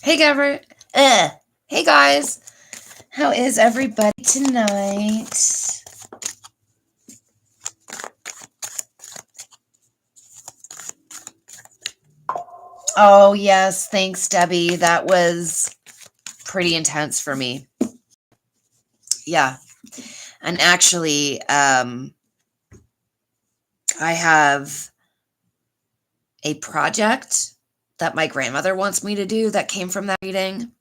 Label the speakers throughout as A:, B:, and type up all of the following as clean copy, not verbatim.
A: Hey, Gabber. Hey, guys. How is everybody tonight? Oh, yes. Thanks, Debbie. That was pretty intense for me. Yeah. And actually, I have a project that my grandmother wants me to do that came from that reading.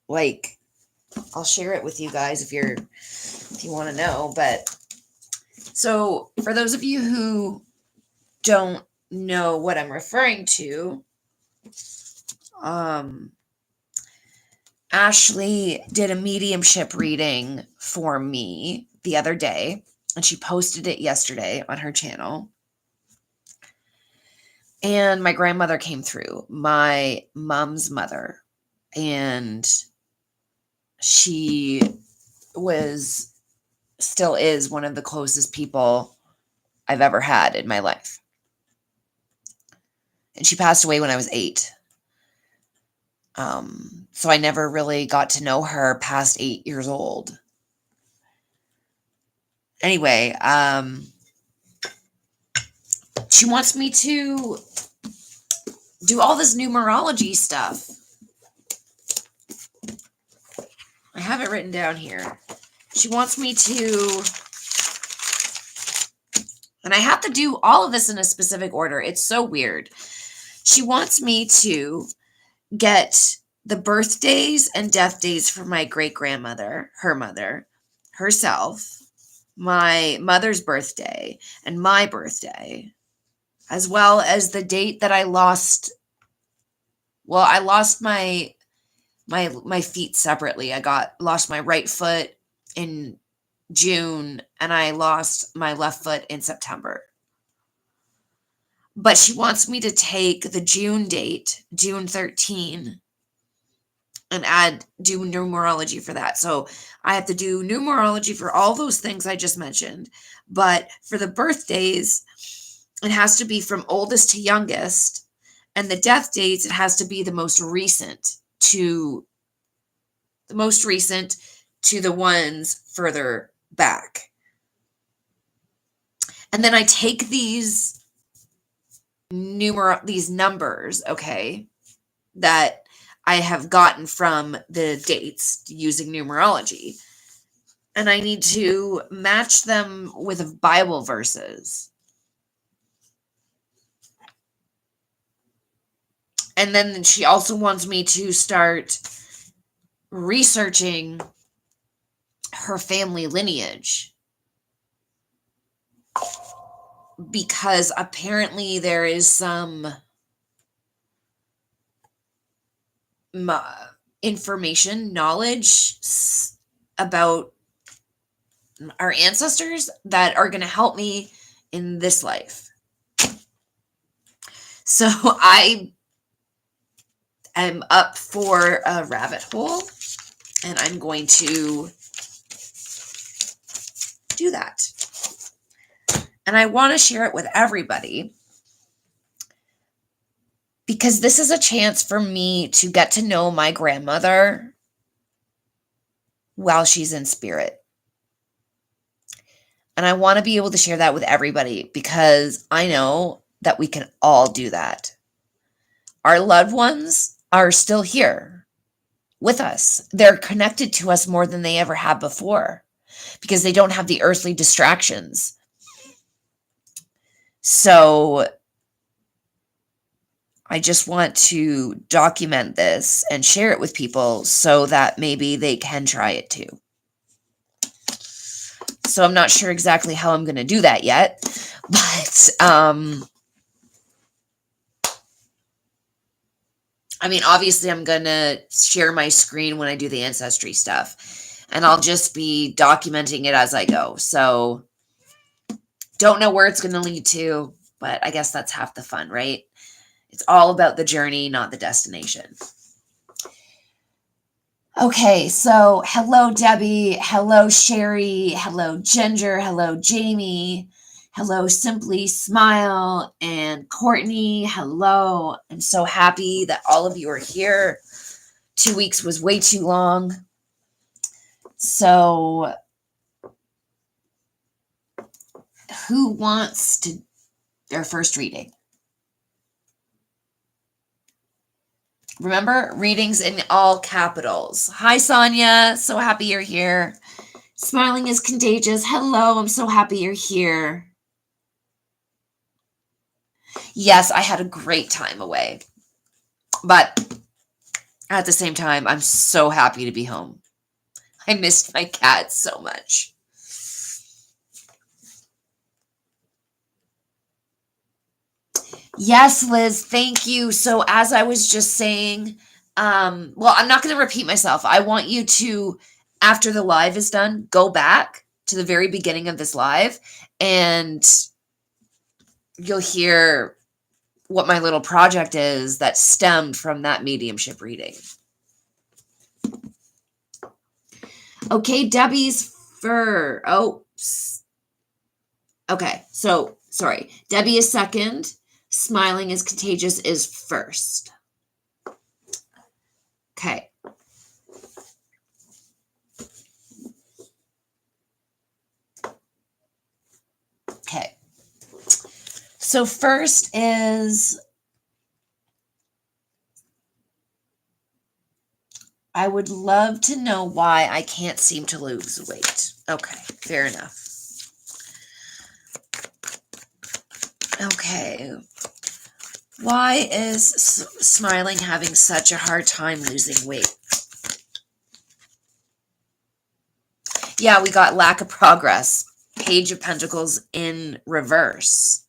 A: Like, I'll share it with you guys if you want to know. But so, for those of you who don't know what I'm referring to, Ashley did a mediumship reading for me the other day, and she posted it yesterday on her channel. And my grandmother came through, my mom's mother, and she still is one of the closest people I've ever had in my life. And she passed away when I was 8. So I never really got to know her past 8 years old. Anyway, she wants me to do all this numerology stuff. I have it written down here. She wants me to, and I have to do all of this in a specific order. It's so weird. She wants me to get the birthdays and death days for my great-grandmother, her mother, herself, my mother's birthday, and my birthday, as well as the date that I lost. Well, I lost my feet separately. I lost my right foot in June, and I lost my left foot in September. But she wants me to take the June date, June 13, and do numerology for that. So I have to do numerology for all those things I just mentioned. But for the birthdays, it has to be from oldest to youngest. And the death dates, it has to be the most recent to the ones further back. And then I take these numbers, okay, that I have gotten from the dates using numerology, and I need to match them with Bible verses. And then she also wants me to start researching her family lineage, because apparently there is some knowledge about our ancestors that are going to help me in this life. So I am up for a rabbit hole, and I'm going to do that. And I want to share it with everybody, because this is a chance for me to get to know my grandmother while she's in spirit. And I want to be able to share that with everybody, because I know that we can all do that. Our loved ones are still here with us. They're connected to us more than they ever have before, because they don't have the earthly distractions. So I just want to document this and share it with people so that maybe they can try it too. So I'm not sure exactly how I'm going to do that yet, but I mean, obviously I'm going to share my screen when I do the ancestry stuff, and I'll just be documenting it as I go. So don't know where it's going to lead to, but I guess that's half the fun, right? It's all about the journey, not the destination. Okay, so hello, Debbie. Hello, Sherry. Hello, Ginger. Hello, Jamie. Hello, Simply Smile. And Courtney, hello. I'm so happy that all of you are here. 2 weeks was way too long. So who wants to their first reading? Remember, readings in all capitals. Hi, Sonia. So happy you're here. Smiling is contagious. Hello, I'm so happy you're here. Yes, I had a great time away. But at the same time, I'm so happy to be home. I missed my cat so much. Yes, Liz, thank you. So as I was just saying, well, I'm not going to repeat myself. I want you to, after the live is done, go back to the very beginning of this live and you'll hear what my little project is that stemmed from that mediumship reading. Okay, Debbie's fur. Oops. Okay, so sorry. Debbie is second. Smiling is contagious is first. Okay. Okay. So first is, I would love to know why I can't seem to lose weight. Okay, fair enough. Okay. Why is Smiling having such a hard time losing weight? Yeah, we got lack of progress. Page of Pentacles in reverse.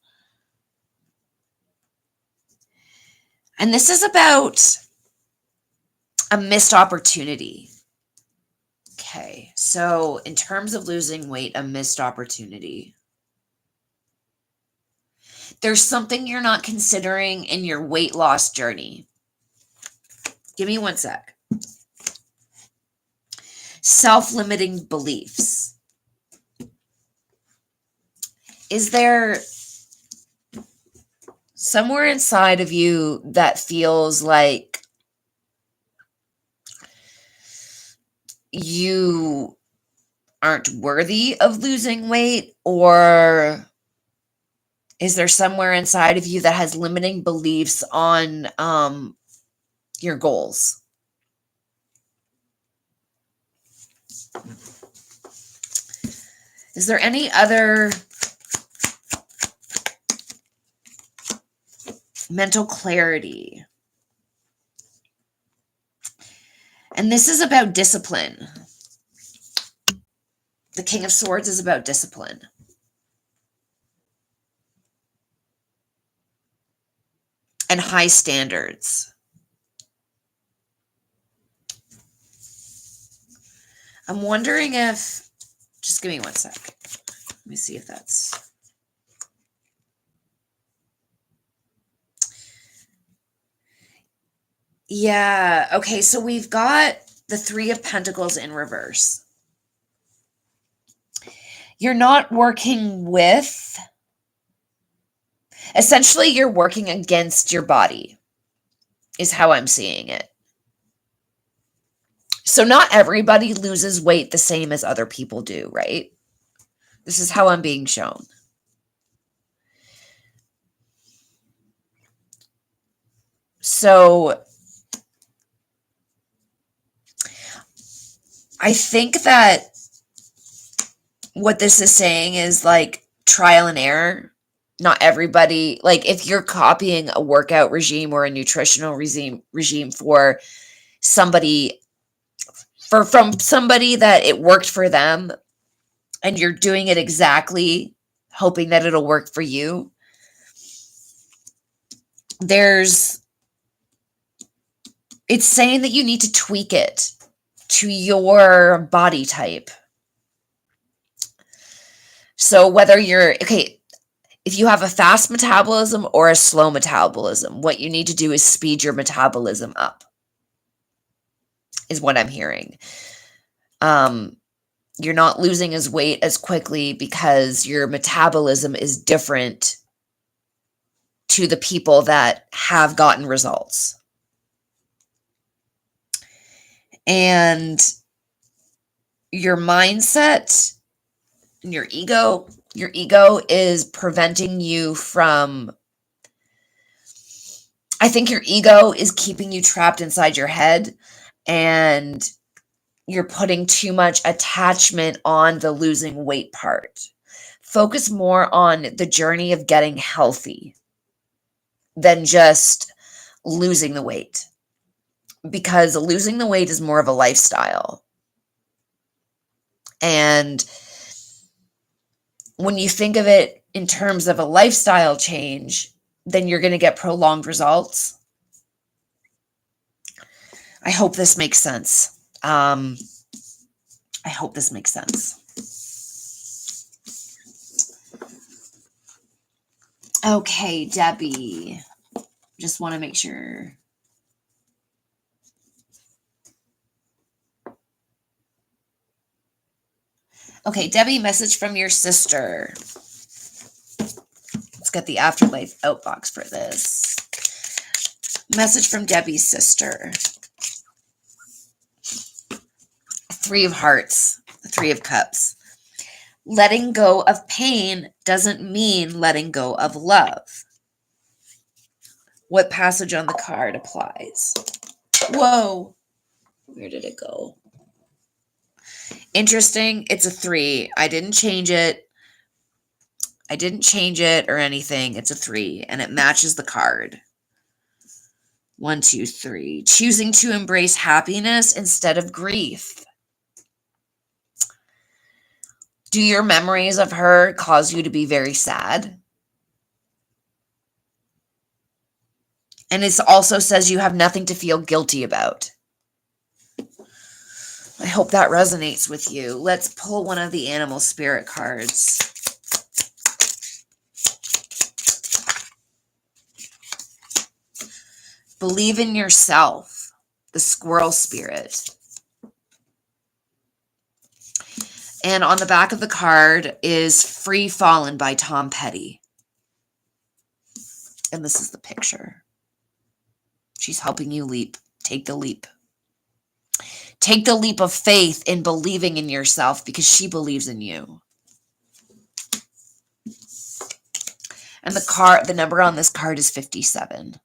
A: And this is about a missed opportunity. Okay, so in terms of losing weight, a missed opportunity. There's something you're not considering in your weight loss journey. Give me one sec. Self-limiting beliefs. Is there somewhere inside of you that feels like you aren't worthy of losing weight? Or is there somewhere inside of you that has limiting beliefs on your goals? Is there any other mental clarity? And this is about discipline. The King of Swords is about discipline. And high standards. I'm wondering if, just give me one sec. Let me see if that's. Yeah, okay, so we've got the Three of Pentacles in reverse. You're not working with, essentially you're working against your body, is how I'm seeing it. So not everybody loses weight the same as other people do, right? This is how I'm being shown. So I think that what this is saying is like trial and error. Not everybody, like if you're copying a workout regime or a nutritional regime for somebody, from somebody that it worked for them, and you're doing it exactly hoping that it'll work for you, it's saying that you need to tweak it to your body type. So whether you're, okay, if you have a fast metabolism or a slow metabolism, what you need to do is speed your metabolism up, is what I'm hearing. You're not losing as weight as quickly because your metabolism is different to the people that have gotten results. And your mindset and your ego is preventing you from, I think your ego is keeping you trapped inside your head, and you're putting too much attachment on the losing weight part. Focus more on the journey of getting healthy than just losing the weight, because losing the weight is more of a lifestyle. And when you think of it in terms of a lifestyle change, then you're going to get prolonged results. I hope this makes sense. I hope this makes sense. Okay, Debbie. Just want to make sure. Okay, Debbie, message from your sister. Let's get the afterlife outbox for this. Message from Debbie's sister. Three of Hearts, the Three of Cups. Letting go of pain doesn't mean letting go of love. What passage on the card applies? Whoa. Where did it go? Interesting. It's a 3. I didn't change it or anything. It's a 3, and it matches the card. 1, 2, 3. Choosing to embrace happiness instead of grief. Do your memories of her cause you to be very sad? And it also says you have nothing to feel guilty about. I hope that resonates with you. Let's pull one of the animal spirit cards. Believe in yourself, the squirrel spirit. And on the back of the card is Free Fallen by Tom Petty. And this is the picture. She's helping you leap. Take the leap. Take the leap of faith in believing in yourself, because she believes in you. And the number on this card is 57.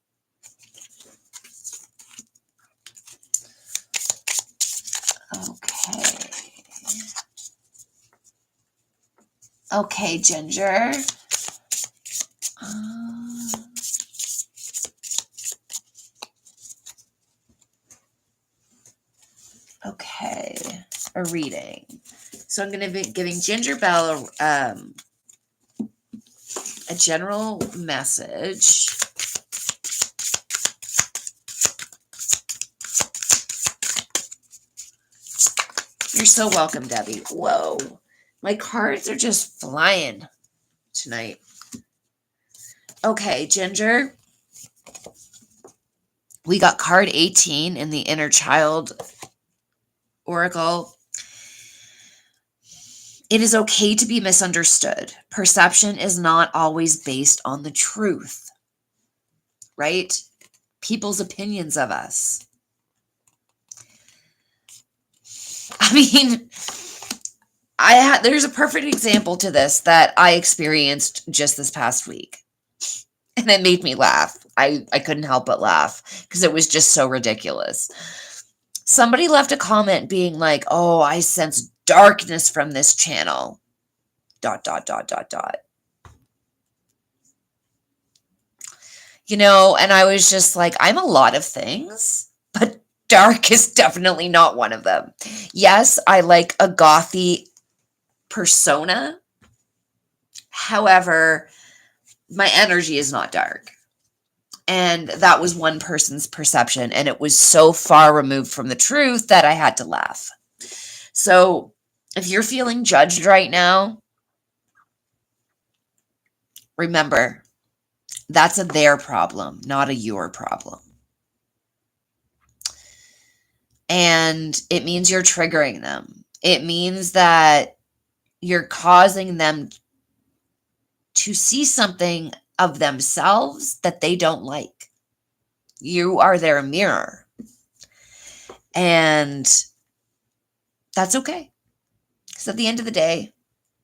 A: Okay, Ginger. Okay, a reading. So I'm going to be giving Ginger Bell a general message. You're so welcome, Debbie. Whoa. My cards are just flying tonight. Okay, Ginger. We got card 18 in the Inner Child Oracle. It is okay to be misunderstood. Perception is not always based on the truth, right? People's opinions of us. I mean, there's a perfect example to this that I experienced just this past week. And it made me laugh. I couldn't help but laugh because it was just so ridiculous. Somebody left a comment being like, "Oh, I sense darkness from this channel. ... You know, and I was just like, I'm a lot of things, but dark is definitely not one of them. Yes, I like a gothy persona. However, my energy is not dark. And that was one person's perception, and it was so far removed from the truth that I had to laugh. So if you're feeling judged right now, remember, that's a their problem, not a your problem. And it means you're triggering them. It means that you're causing them to see something of themselves that they don't like. You are their mirror. And that's okay. Because at the end of the day,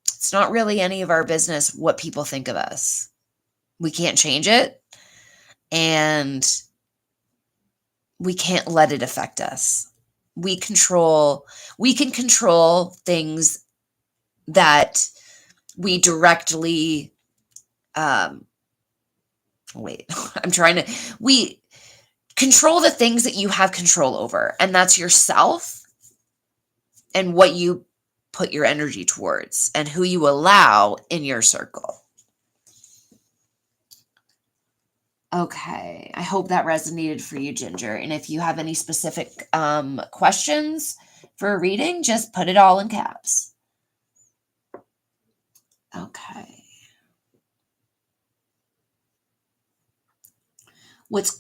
A: it's not really any of our business what people think of us. We can't change it, and we can't let it affect us. We can control things that we directly, um, wait, we control the things that you have control over, and that's yourself and what you put your energy towards and who you allow in your circle. Okay, I hope that resonated for you, Ginger. And if you have any specific questions for a reading, just put it all in caps. Okay.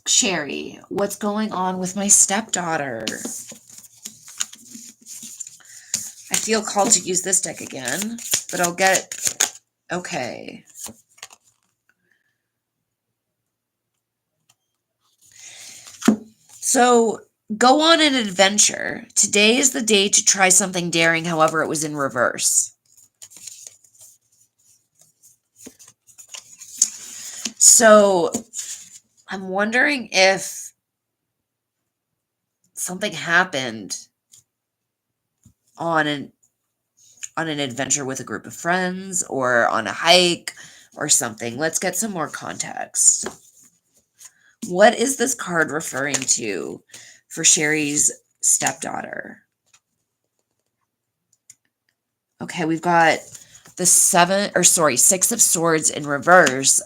A: Sherry, what's going on with my stepdaughter? I feel called to use this deck again, but I'll get it. Okay. So go on an adventure. Today is the day to try something daring, however, it was in reverse. So I'm wondering if something happened on an adventure with a group of friends or on a hike or something. Let's get some more context. What is this card referring to for Sherry's stepdaughter? Okay, we've got the Six of Swords in reverse.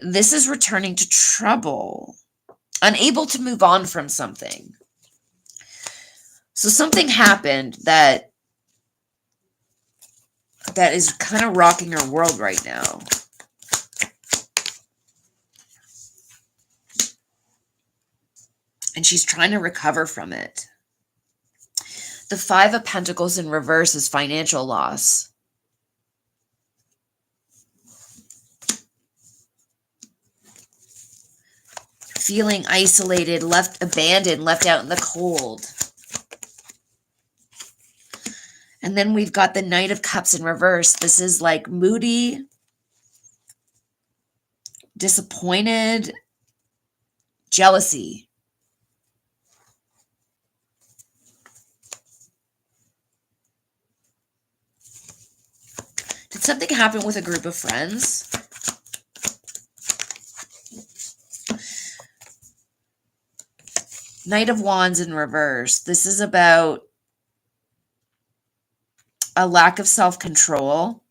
A: This is returning to trouble, unable to move on from something. So something happened that is kind of rocking her world right now. And she's trying to recover from it. The Five of Pentacles in reverse is financial loss. Feeling isolated, abandoned, left out in the cold. And then we've got the Knight of Cups in reverse. This is like moody, disappointed, jealousy. Did something happen with a group of friends? Knight of Wands in reverse. This is about a lack of self-control,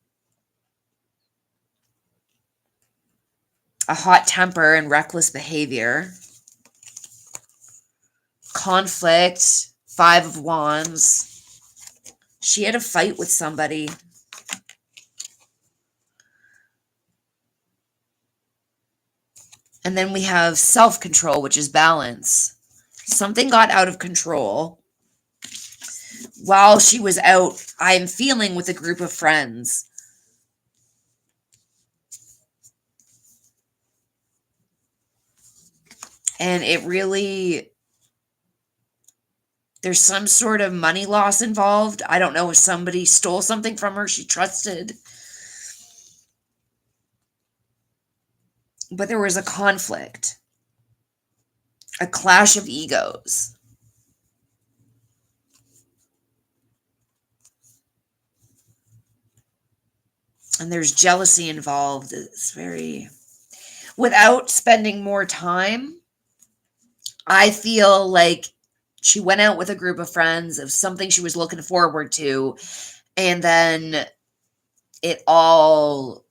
A: a hot temper and reckless behavior, conflict, Five of Wands. She had a fight with somebody. And then we have self-control, which is balance. Something got out of control while she was out, I'm feeling, with a group of friends. And it really, there's some sort of money loss involved. I don't know if somebody stole something from her she trusted. But there was a conflict, a clash of egos. And there's jealousy involved. It's very, without spending more time, I feel like she went out with a group of friends of something she was looking forward to, and then it all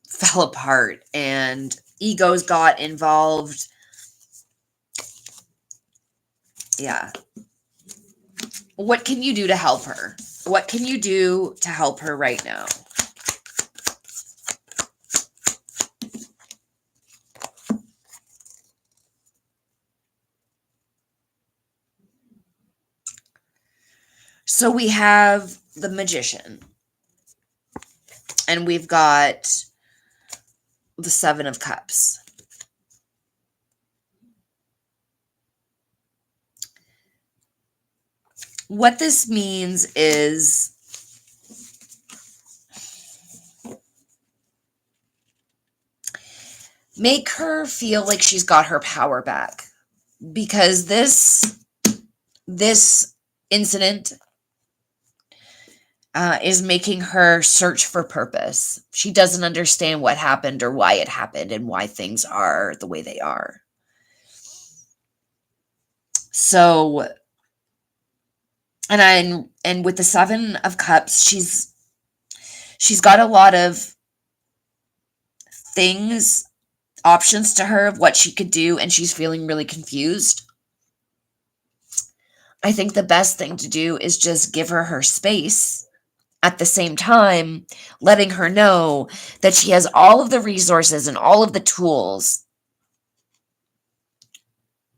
A: fell apart and egos got involved. Yeah. What can you do to help her? What can you do to help her right now? So we have the Magician. And we've got the Seven of Cups. What this means is make her feel like she's got her power back, because this incident is making her search for purpose. She doesn't understand what happened or why it happened and why things are the way they are. So, and with the Seven of Cups, she's got a lot of things, options to her of what she could do, and she's feeling really confused. I think the best thing to do is just give her space, at the same time letting her know that she has all of the resources and all of the tools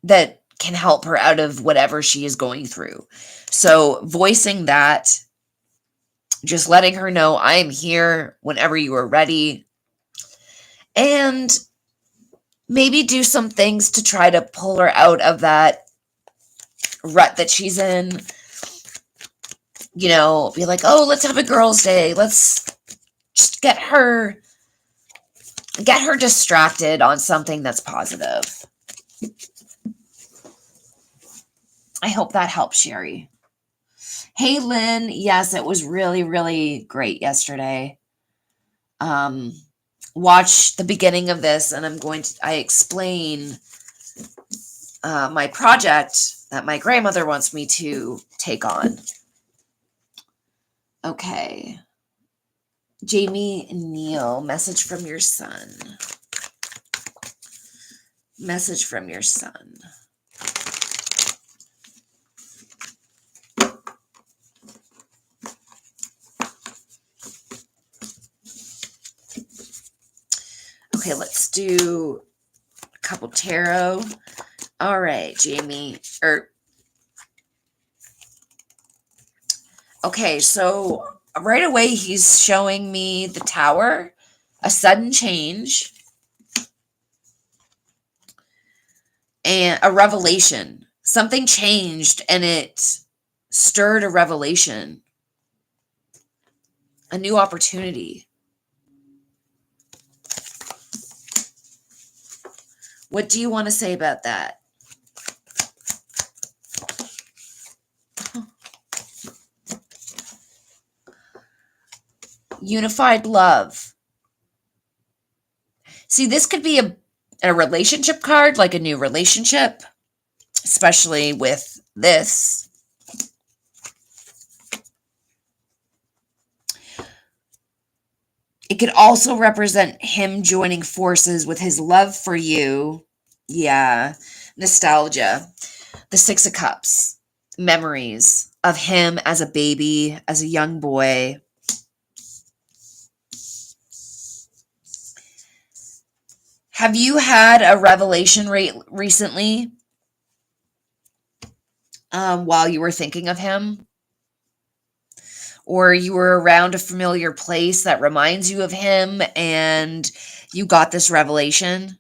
A: that can help her out of whatever she is going through. So voicing that, just letting her know, I am here whenever you are ready, and maybe do some things to try to pull her out of that rut that she's in. You know, be like, oh, let's have a girls' day. Let's just get her distracted on something that's positive. I hope that helps, Sherry. Hey, Lynn. Yes, it was really, really great yesterday. Watch the beginning of this, and I explain my project that my grandmother wants me to take on. Okay. Jamie Neal, message from your son. Message from your son. Okay, let's do a couple tarot. All right, Jamie. Okay, so right away he's showing me the Tower, a sudden change, and a revelation. Something changed and it stirred a revelation, a new opportunity. What do you want to say about that? Unified love. See, this could be a relationship card, like a new relationship, especially with this. It could also represent him joining forces with his love for you. Yeah, nostalgia. The Six of Cups. Memories of him as a baby, as a young boy. Have you had a revelation recently while you were thinking of him? Or you were around a familiar place that reminds you of him and you got this revelation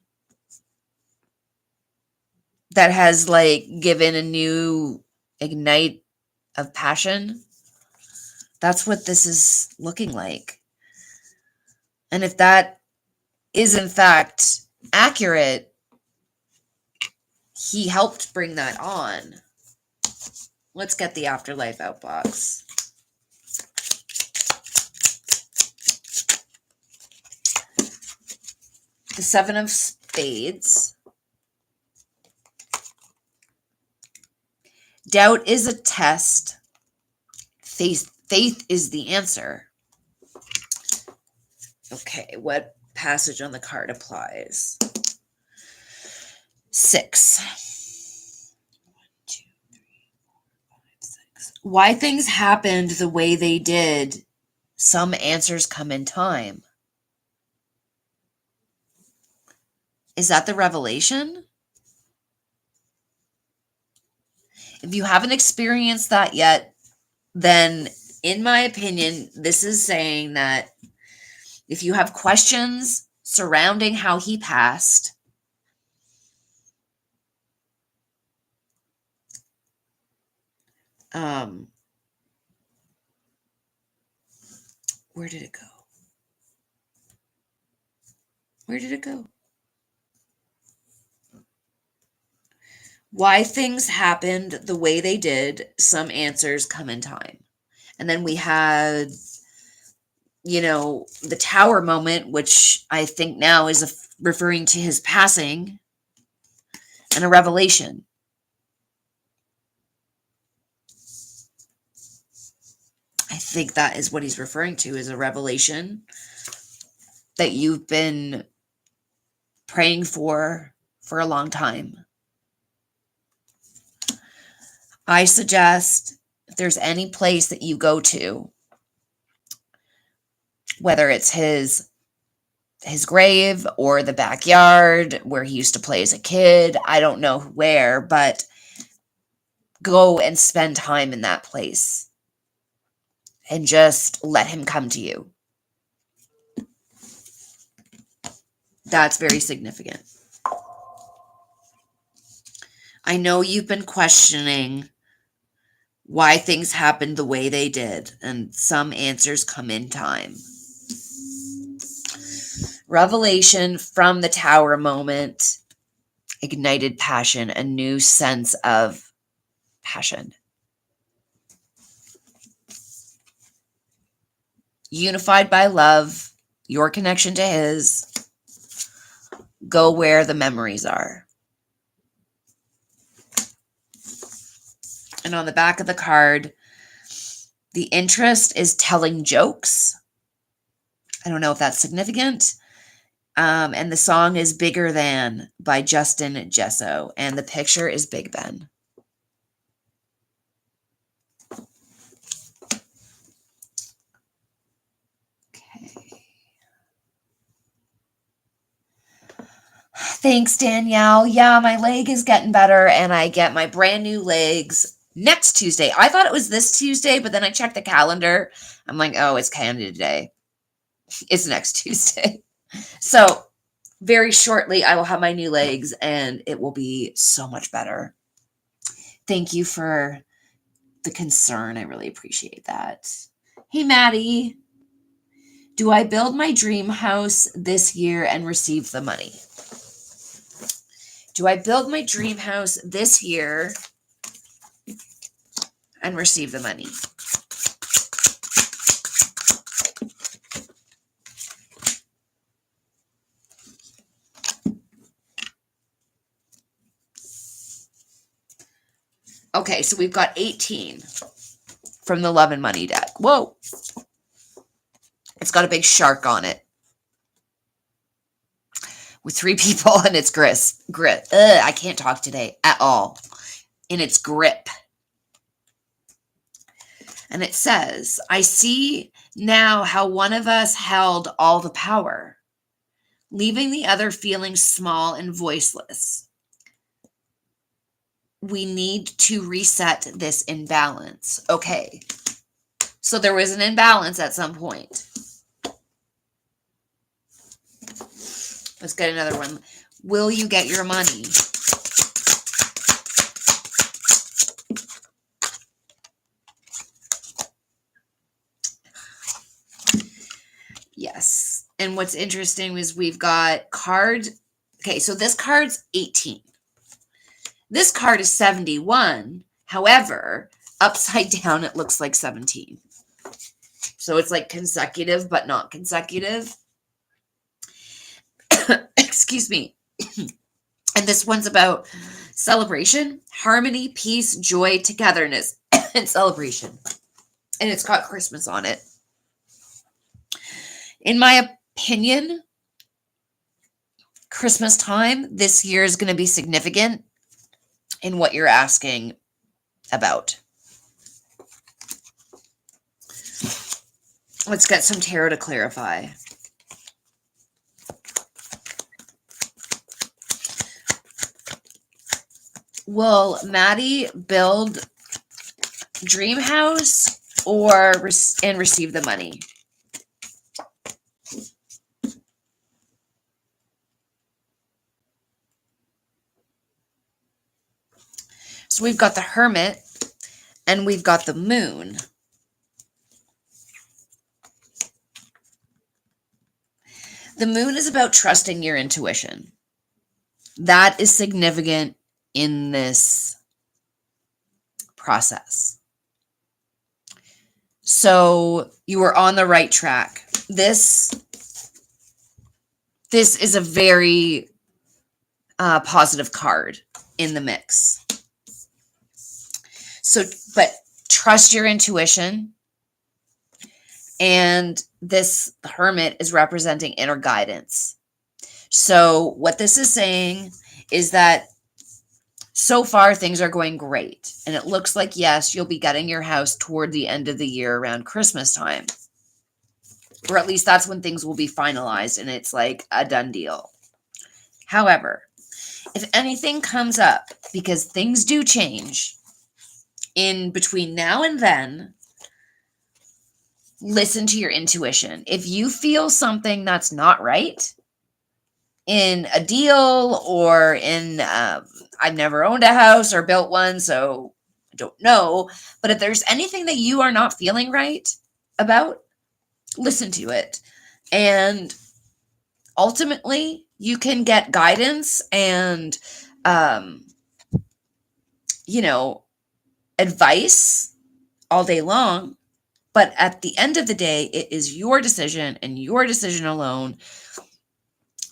A: that has like given a new ignite of passion? That's what this is looking like. And if that is in fact accurate, he helped bring that on. Let's get the afterlife outbox. The Seven of Spades. Doubt is a test. Faith is the answer. Okay, what passage on the card applies? 6. 1, 2, 3, 4, 5, 6. Why things happened the way they did. Some answers come in time. Is that the revelation? If you haven't experienced that yet, then in my opinion, this is saying that if you have questions surrounding how he passed, Um, where did it go? Where did it go? Why things happened the way they did, some answers come in time. And then we had, the tower moment, which I think now is referring to his passing, and a revelation. I think that is what he's referring to, is a revelation that you've been praying for a long time. I suggest if there's any place that you go to, whether it's his grave or the backyard where he used to play as a kid, I don't know where, but go and spend time in that place and just let him come to you. That's very significant. I know you've been questioning why things happened the way they did, and some answers come in time. Revelation from the tower moment ignited passion, a new sense of passion. Unified by love, your connection to his, go where the memories are. And on the back of the card, the interest is telling jokes. I don't know if that's significant. And the song is Bigger Than by Justin Gesso. And the picture is Big Ben. Okay. Thanks, Danielle. Yeah, my leg is getting better, and I get my brand new legs next Tuesday. I thought it was this Tuesday, but then I checked the calendar. I'm like, oh, it's Canada Day. It's next Tuesday. So very shortly, I will have my new legs, and it will be so much better. Thank you for the concern. I really appreciate that. Hey, Maddie. Do I build my dream house this year and receive the money? Do I build my dream house this year and receive the money? Okay, so we've got 18 from the Love and Money deck. Whoa. It's got a big shark on it with 3 people and its grip. I can't talk today at all. In its grip. And it says, I see now how one of us held all the power, leaving the other feeling small and voiceless. We need to reset this imbalance. Okay. So there was an imbalance at some point. Let's get another one. Will you get your money? Yes. And what's interesting is we've got card. Okay, so this card's 18. This card is 71. However, upside down, it looks like 17. So it's like consecutive, but not consecutive. Excuse me. And this one's about celebration, harmony, peace, joy, togetherness, and celebration. And it's got Christmas on it. In my opinion, Christmas time this year is going to be significant in what you're asking about. Let's get some tarot to clarify. Will Maddie build dream house and receive the money? So we've got the Hermit, And we've got the moon. The moon is about trusting your intuition. That is significant in this process. So you are on the right track. This is a very positive card in the mix. So, but trust your intuition. And this Hermit is representing inner guidance. So what this is saying is that so far things are going great. And it looks like, yes, you'll be getting your house toward the end of the year around Christmas time. Or at least that's when things will be finalized and it's like a done deal. However, if anything comes up, because things do change in between now and then, listen to your intuition. If you feel something that's not right in a deal or in, I've never owned a house or built one, so I don't know. But if there's anything that you are not feeling right about, listen to it. And ultimately, you can get guidance and, advice all day long. But at the end of the day, it is your decision and your decision alone.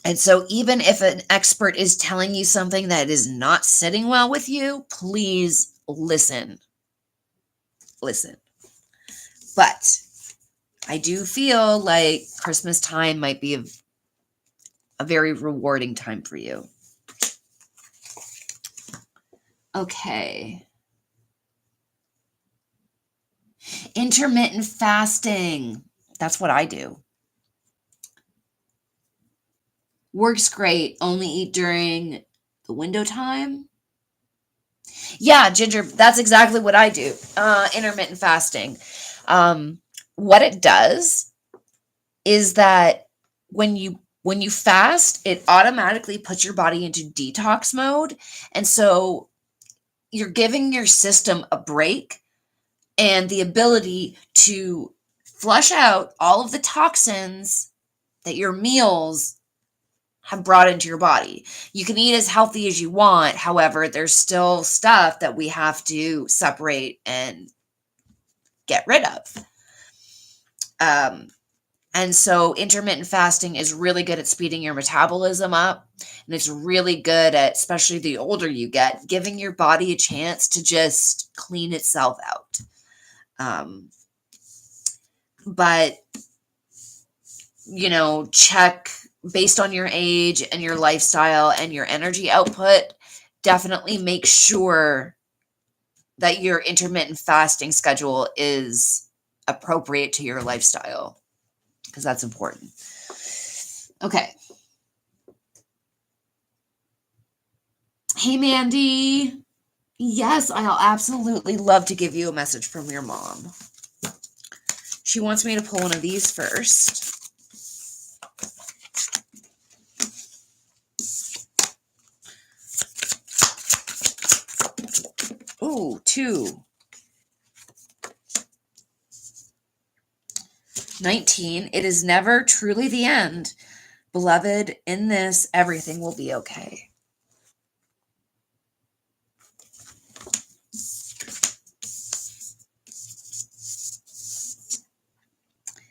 A: And so even if an expert is telling you something that is not sitting well with you, please listen. Listen. But I do feel like Christmas time might be a very rewarding time for you. Okay. Intermittent fasting. That's what I do. Works great. Only eat during the window time. Yeah, Ginger, that's exactly what I do. Intermittent fasting. What it does is that when you fast, it automatically puts your body into detox mode. And so you're giving your system a break and the ability to flush out all of the toxins that your meals have brought into your body. You can eat as healthy as you want. However, there's still stuff that we have to separate and get rid of. And so intermittent fasting is really good at speeding your metabolism up. And it's really good at, especially the older you get, giving your body a chance to just clean itself out. But, check based on your age and your lifestyle and your energy output, definitely make sure that your intermittent fasting schedule is appropriate to your lifestyle, because that's important. Okay. Hey, Mandy. Yes, I'll absolutely love to give you a message from your mom. She wants me to pull one of these first. Ooh, 2. 19. It is never truly the end. Beloved, in this, everything will be okay.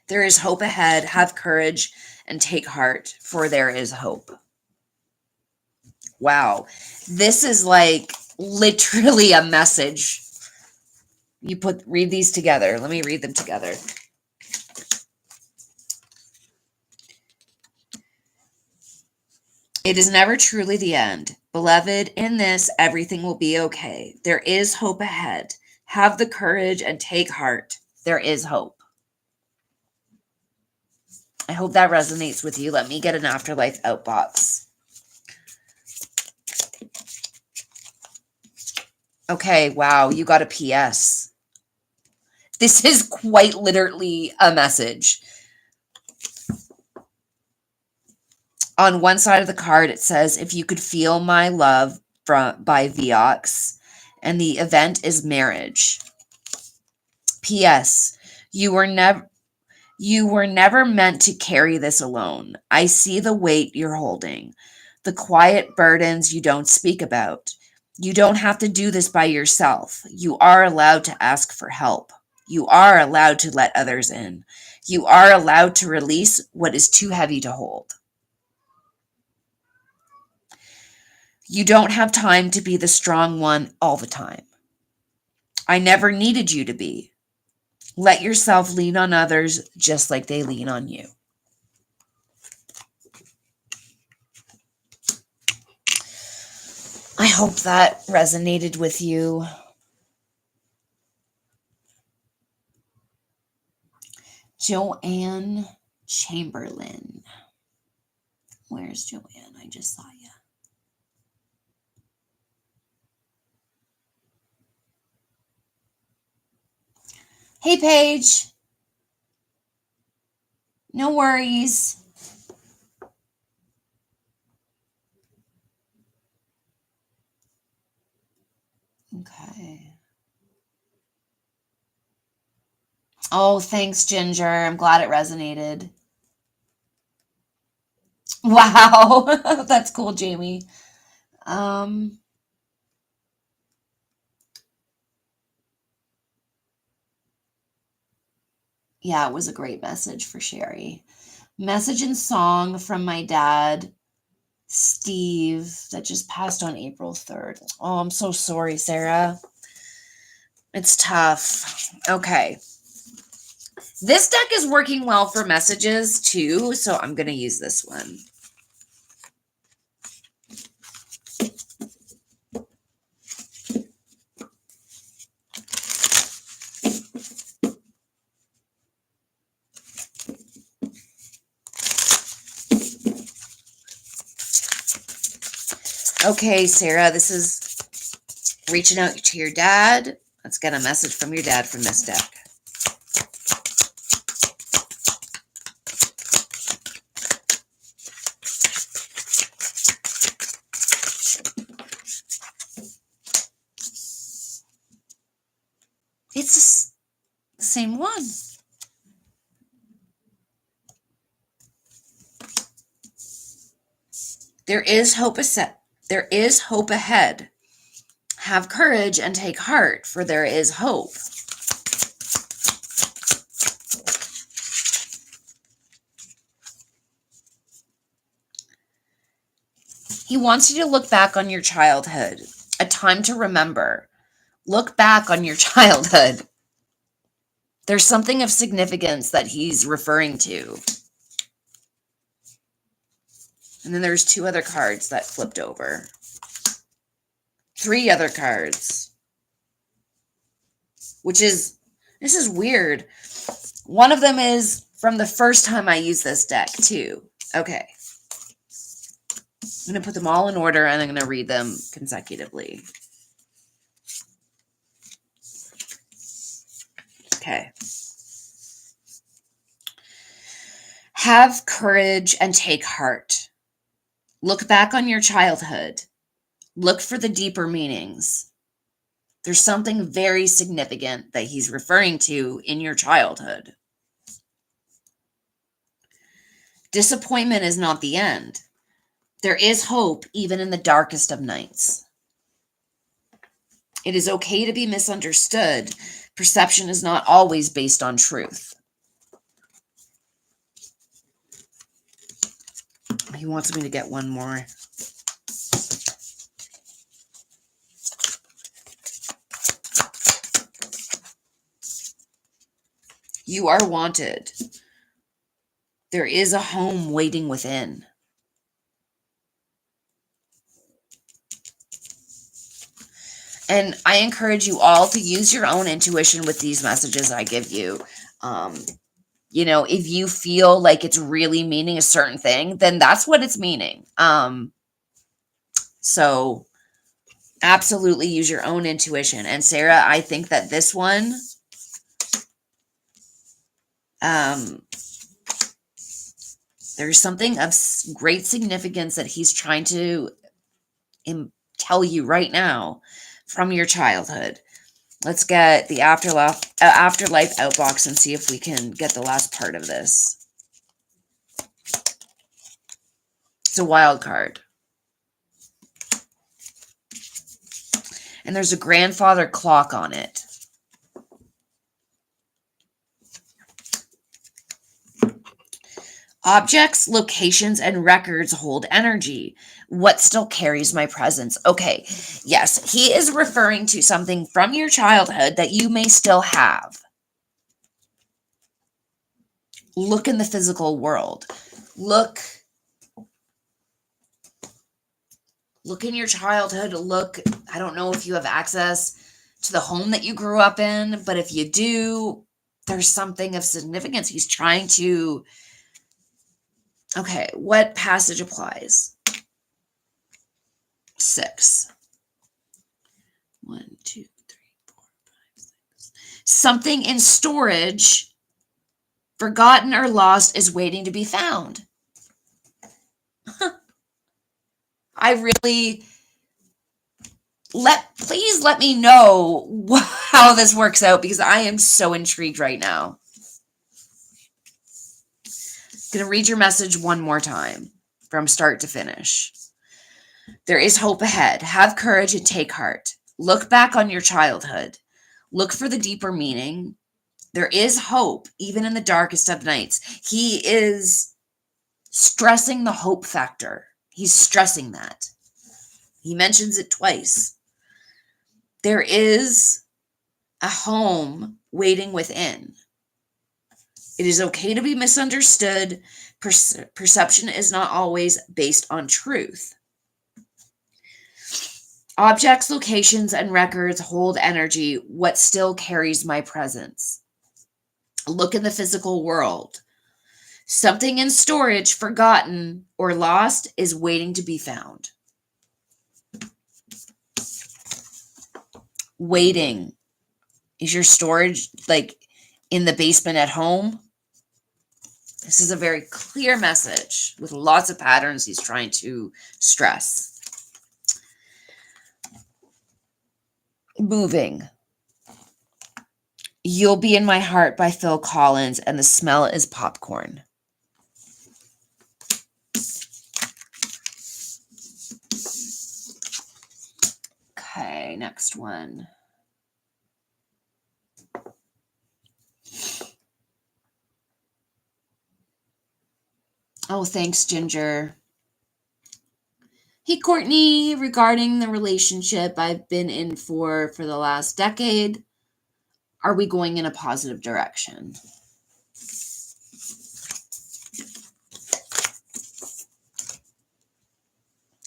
A: There is hope ahead. Have courage and take heart, for there is hope. Wow. This is like literally a message. Read these together. Let me read them together. It is never truly the end. Beloved, in this, everything will be okay. There is hope ahead. Have the courage and take heart. There is hope. I hope that resonates with you. Let me get an afterlife outbox. Okay, wow, you got a PS. This is quite literally a message. On one side of the card, it says, if you could feel my love by Vioxx, and the event is marriage. P.S. You were never meant to carry this alone. I see the weight you're holding, the quiet burdens you don't speak about. You don't have to do this by yourself. You are allowed to ask for help. You are allowed to let others in. You are allowed to release what is too heavy to hold. You don't have time to be the strong one all the time. I never needed you to be. Let yourself lean on others just like they lean on you. I hope that resonated with you. Joanne Chamberlain. Where's Joanne? I just saw you. Hey, Paige. No worries. Okay. Oh, thanks, Ginger. I'm glad it resonated. Wow. That's cool, Jamie. Yeah, it was a great message for Sherry. Message and song from my dad, Steve, that just passed on April 3rd. Oh, I'm so sorry, Sarah. It's tough. Okay. This deck is working well for messages too, so I'm going to use this one. Okay, Sarah, this is reaching out to your dad. Let's get a message from your dad from this deck. It's the same one. There is hope ahead. Have courage and take heart, for there is hope. He wants you to look back on your childhood, a time to remember. Look back on your childhood. There's something of significance that he's referring to. And then there's 2 other cards that flipped over. 3 other cards. This is weird. One of them is from the first time I used this deck too. Okay. I'm going to put them all in order and I'm going to read them consecutively. Okay. Have courage and take heart. Look back on your childhood. Look for the deeper meanings. There's something very significant that he's referring to in your childhood. Disappointment is not the end. There is hope even in the darkest of nights. It is okay to be misunderstood. Perception is not always based on truth. He wants me to get one more. You are wanted. There is a home waiting within. And I encourage you all to use your own intuition with these messages I give you. If you feel like it's really meaning a certain thing, then that's what it's meaning. So absolutely use your own intuition. And Sarah, I think that this one, there's something of great significance that he's trying to tell you right now from your childhood. Let's get the afterlife outbox and see if we can get the last part of this. It's a wild card. And there's a grandfather clock on it. Objects, locations, and records hold energy. What still carries my presence? Okay, yes, he is referring to something from your childhood that you may still have. Look in the physical world. Look in your childhood. Look, I don't know if you have access to the home that you grew up in, but if you do, there's something of significance. He's trying to... Okay, what passage applies? 6. 1, 2, 3, 4, 5, 6. Something in storage, forgotten or lost, is waiting to be found. I really... Please let me know how this works out, because I am so intrigued right now. I'm going to read your message one more time from start to finish. There is hope ahead. Have courage and take heart. Look back on your childhood. Look for the deeper meaning. There is hope, even in the darkest of nights. He is stressing the hope factor. He's stressing that. He mentions it twice. There is a home waiting within. It is okay to be misunderstood. Perception is not always based on truth. Objects, locations, and records hold energy. What still carries my presence? Look in the physical world. Something in storage, forgotten or lost, is waiting to be found. Waiting. Is your storage like in the basement at home? This is a very clear message with lots of patterns he's trying to stress. Moving. You'll Be in My Heart by Phil Collins, and the smell is popcorn. Okay, next one. Oh, thanks, Ginger. Hey, Courtney, regarding the relationship I've been in for the last decade, are we going in a positive direction?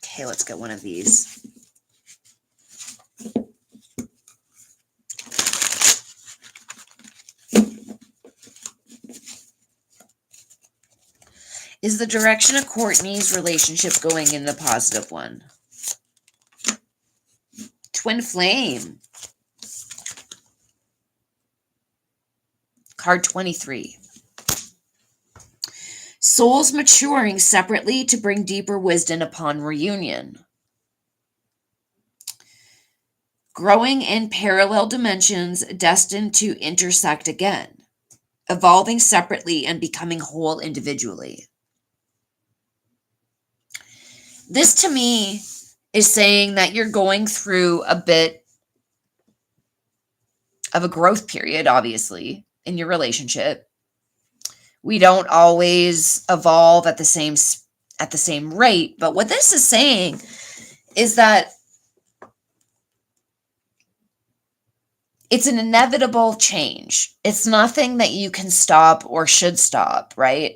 A: Okay, let's get one of these. Is the direction of Courtney's relationship going in the positive one? Twin Flame. Card 23. Souls maturing separately to bring deeper wisdom upon reunion. Growing in parallel dimensions destined to intersect again. Evolving separately and becoming whole individually. This to me is saying that you're going through a bit of a growth period, obviously, in your relationship. We don't always evolve at the same rate, but what this is saying is that it's an inevitable change. It's nothing that you can stop or should stop, right?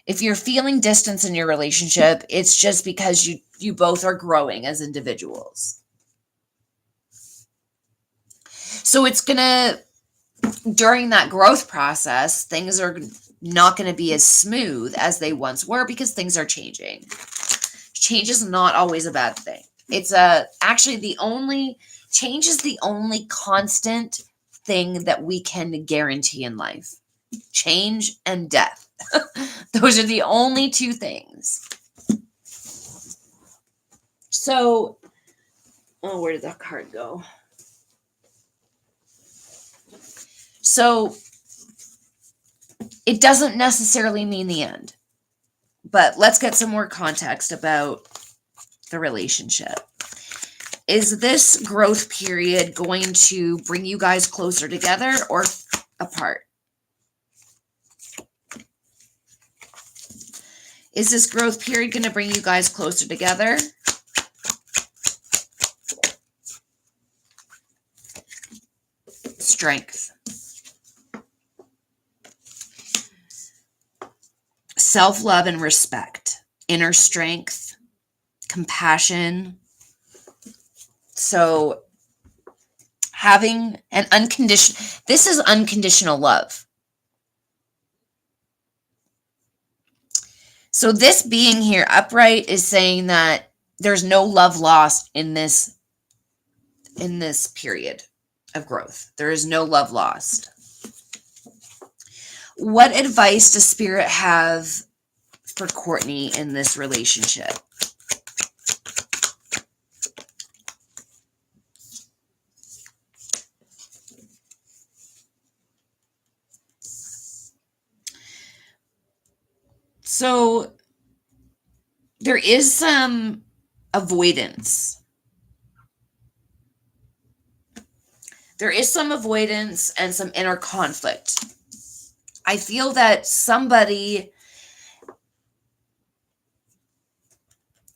A: If you're feeling distance in your relationship, it's just because you both are growing as individuals. So it's gonna, during that growth process, things are not going to be as smooth as they once were because things are changing. Change is not always a bad thing. It's change is the only constant thing that we can guarantee in life. Change and death. Those are the only two things. So, where did that card go? So it doesn't necessarily mean the end, but let's get some more context about the relationship. Is this growth period going to bring you guys closer together or apart? Is this growth period going to bring you guys closer together? Strength. Self-love and respect. Inner strength. Compassion. So having an unconditional, this is unconditional love. So this being here upright is saying that there's no love lost in this period of growth. There is no love lost. What advice does Spirit have for Courtney in this relationship? So there is some avoidance. There is some avoidance and some inner conflict. I feel that somebody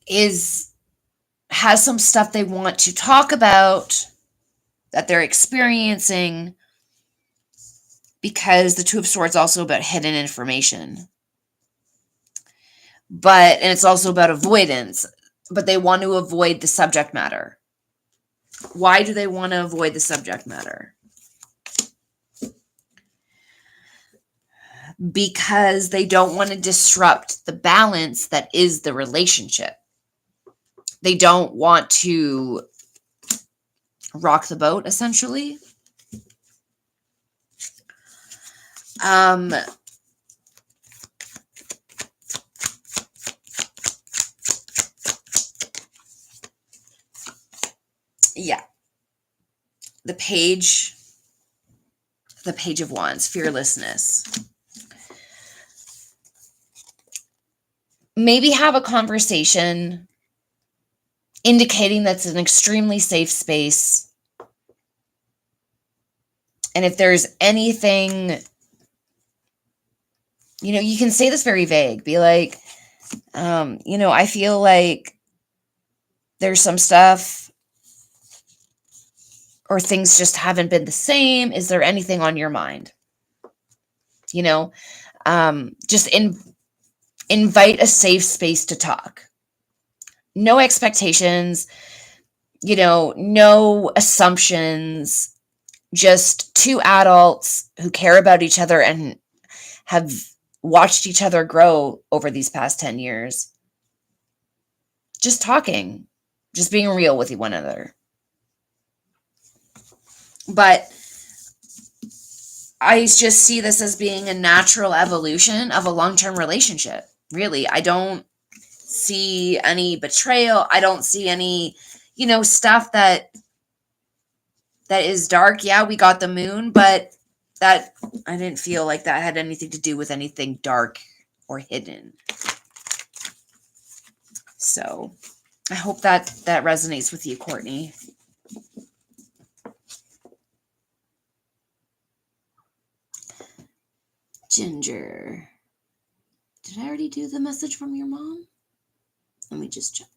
A: has some stuff they want to talk about that they're experiencing, because the Two of Swords is also about hidden information. And it's also about avoidance, but they want to avoid the subject matter. Why do they want to avoid the subject matter? Because they don't want to disrupt the balance that is the relationship. They don't want to rock the boat, essentially. Yeah. The page of Wands, fearlessness. Maybe have a conversation indicating that's an extremely safe space. And if there's anything, you can say this very vague. Be like, I feel like there's some stuff or things just haven't been the same. Is there anything on your mind? Just invite a safe space to talk. No expectations, no assumptions, just two adults who care about each other and have watched each other grow over these past 10 years. Just talking, just being real with one another. But I just see this as being a natural evolution of a long-term relationship. Really, I don't see any betrayal. I don't see any, stuff that is dark. Yeah, we got the moon, but that I didn't feel like that had anything to do with anything dark or hidden. So I hope that resonates with you, Courtney. Ginger. Did I already do the message from your mom? Let me just check.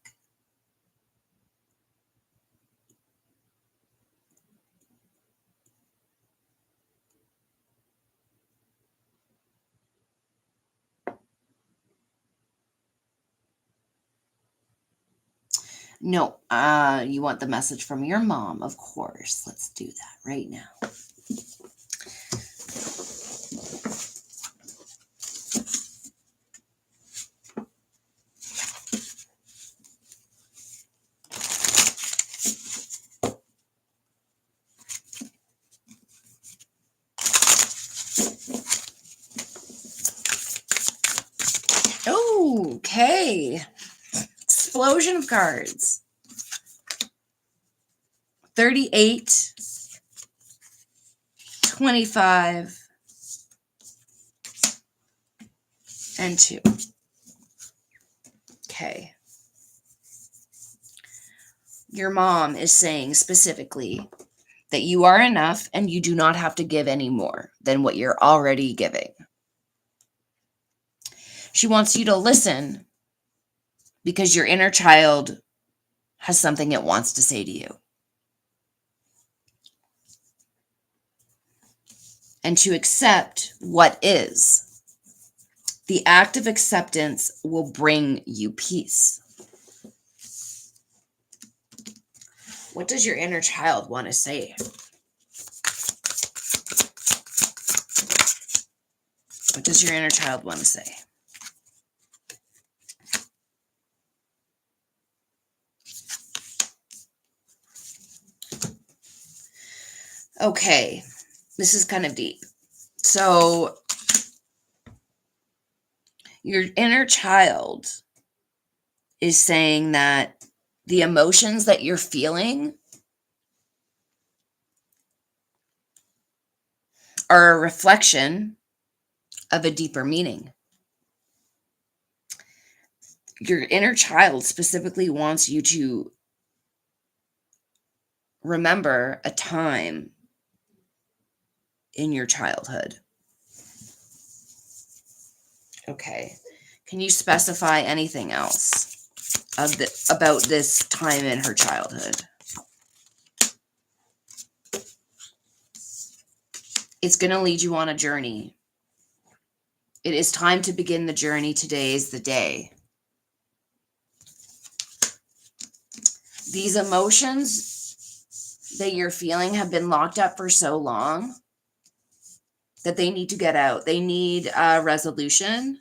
A: No, you want the message from your mom, of course. Let's do that right now. Okay. Explosion of cards. 38, 25, and 2. Okay. Your mom is saying specifically that you are enough and you do not have to give any more than what you're already giving. She wants you to listen because your inner child has something it wants to say to you. And to accept what is. The act of acceptance will bring you peace. What does your inner child want to say? What does your inner child want to say? Okay, this is kind of deep. So, your inner child is saying that the emotions that you're feeling are a reflection of a deeper meaning. Your inner child specifically wants you to remember a time in your childhood. Okay. Can you specify anything else about this time in her childhood? It's going to lead you on a journey. It is time to begin the journey. Today is the day. These emotions that you're feeling have been locked up for so long that they need to get out. They need a resolution.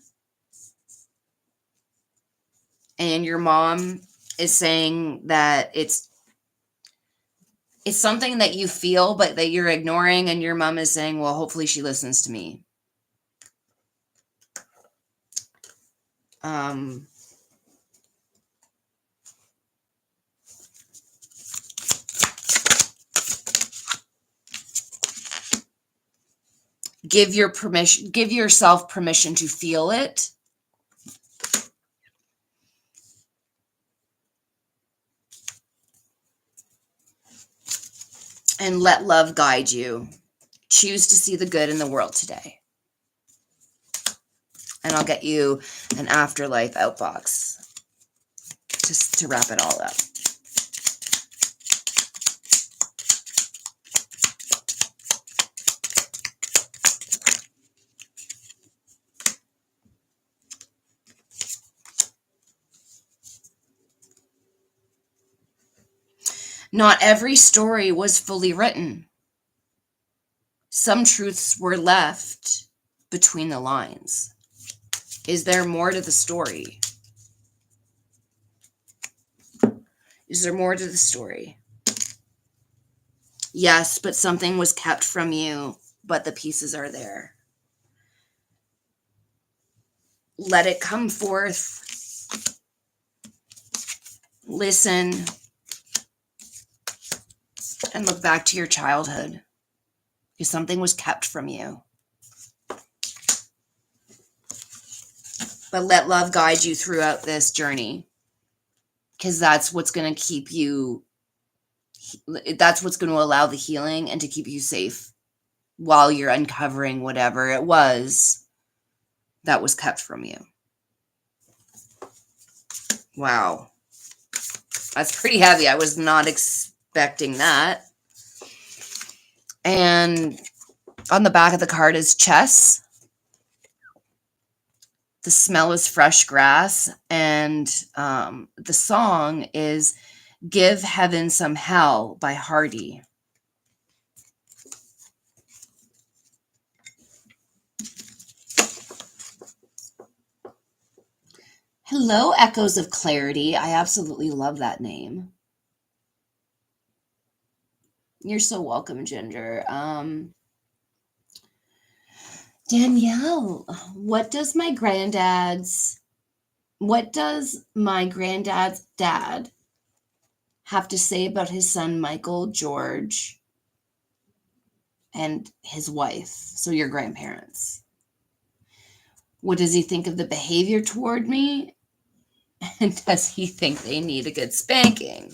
A: And your mom is saying that it's something that you feel, but that you're ignoring. And your mom is saying, well, hopefully she listens to me. Give yourself permission to feel it. And let love guide you. Choose to see the good in the world today. And I'll get you an afterlife outbox just to wrap it all up. Not every story was fully written. Some truths were left between the lines. Is there more to the story? Is there more to the story? Yes, but something was kept from you, but the pieces are there. Let it come forth. Listen. And look back to your childhood. Because something was kept from you. But let love guide you throughout this journey. Because that's what's going to keep you, that's what's going to allow the healing and to keep you safe while you're uncovering whatever it was that was kept from you. Wow. That's pretty heavy. I was not expecting that. And on the back of the card is chess. The smell is fresh grass. And the song is Give Heaven Some Hell by Hardy. Hello, Echoes of Clarity. I absolutely love that name. You're so welcome, Ginger. Danielle, what does my granddad's dad have to say about his son, Michael George, and his wife, so your grandparents. What does he think of the behavior toward me? And does he think they need a good spanking?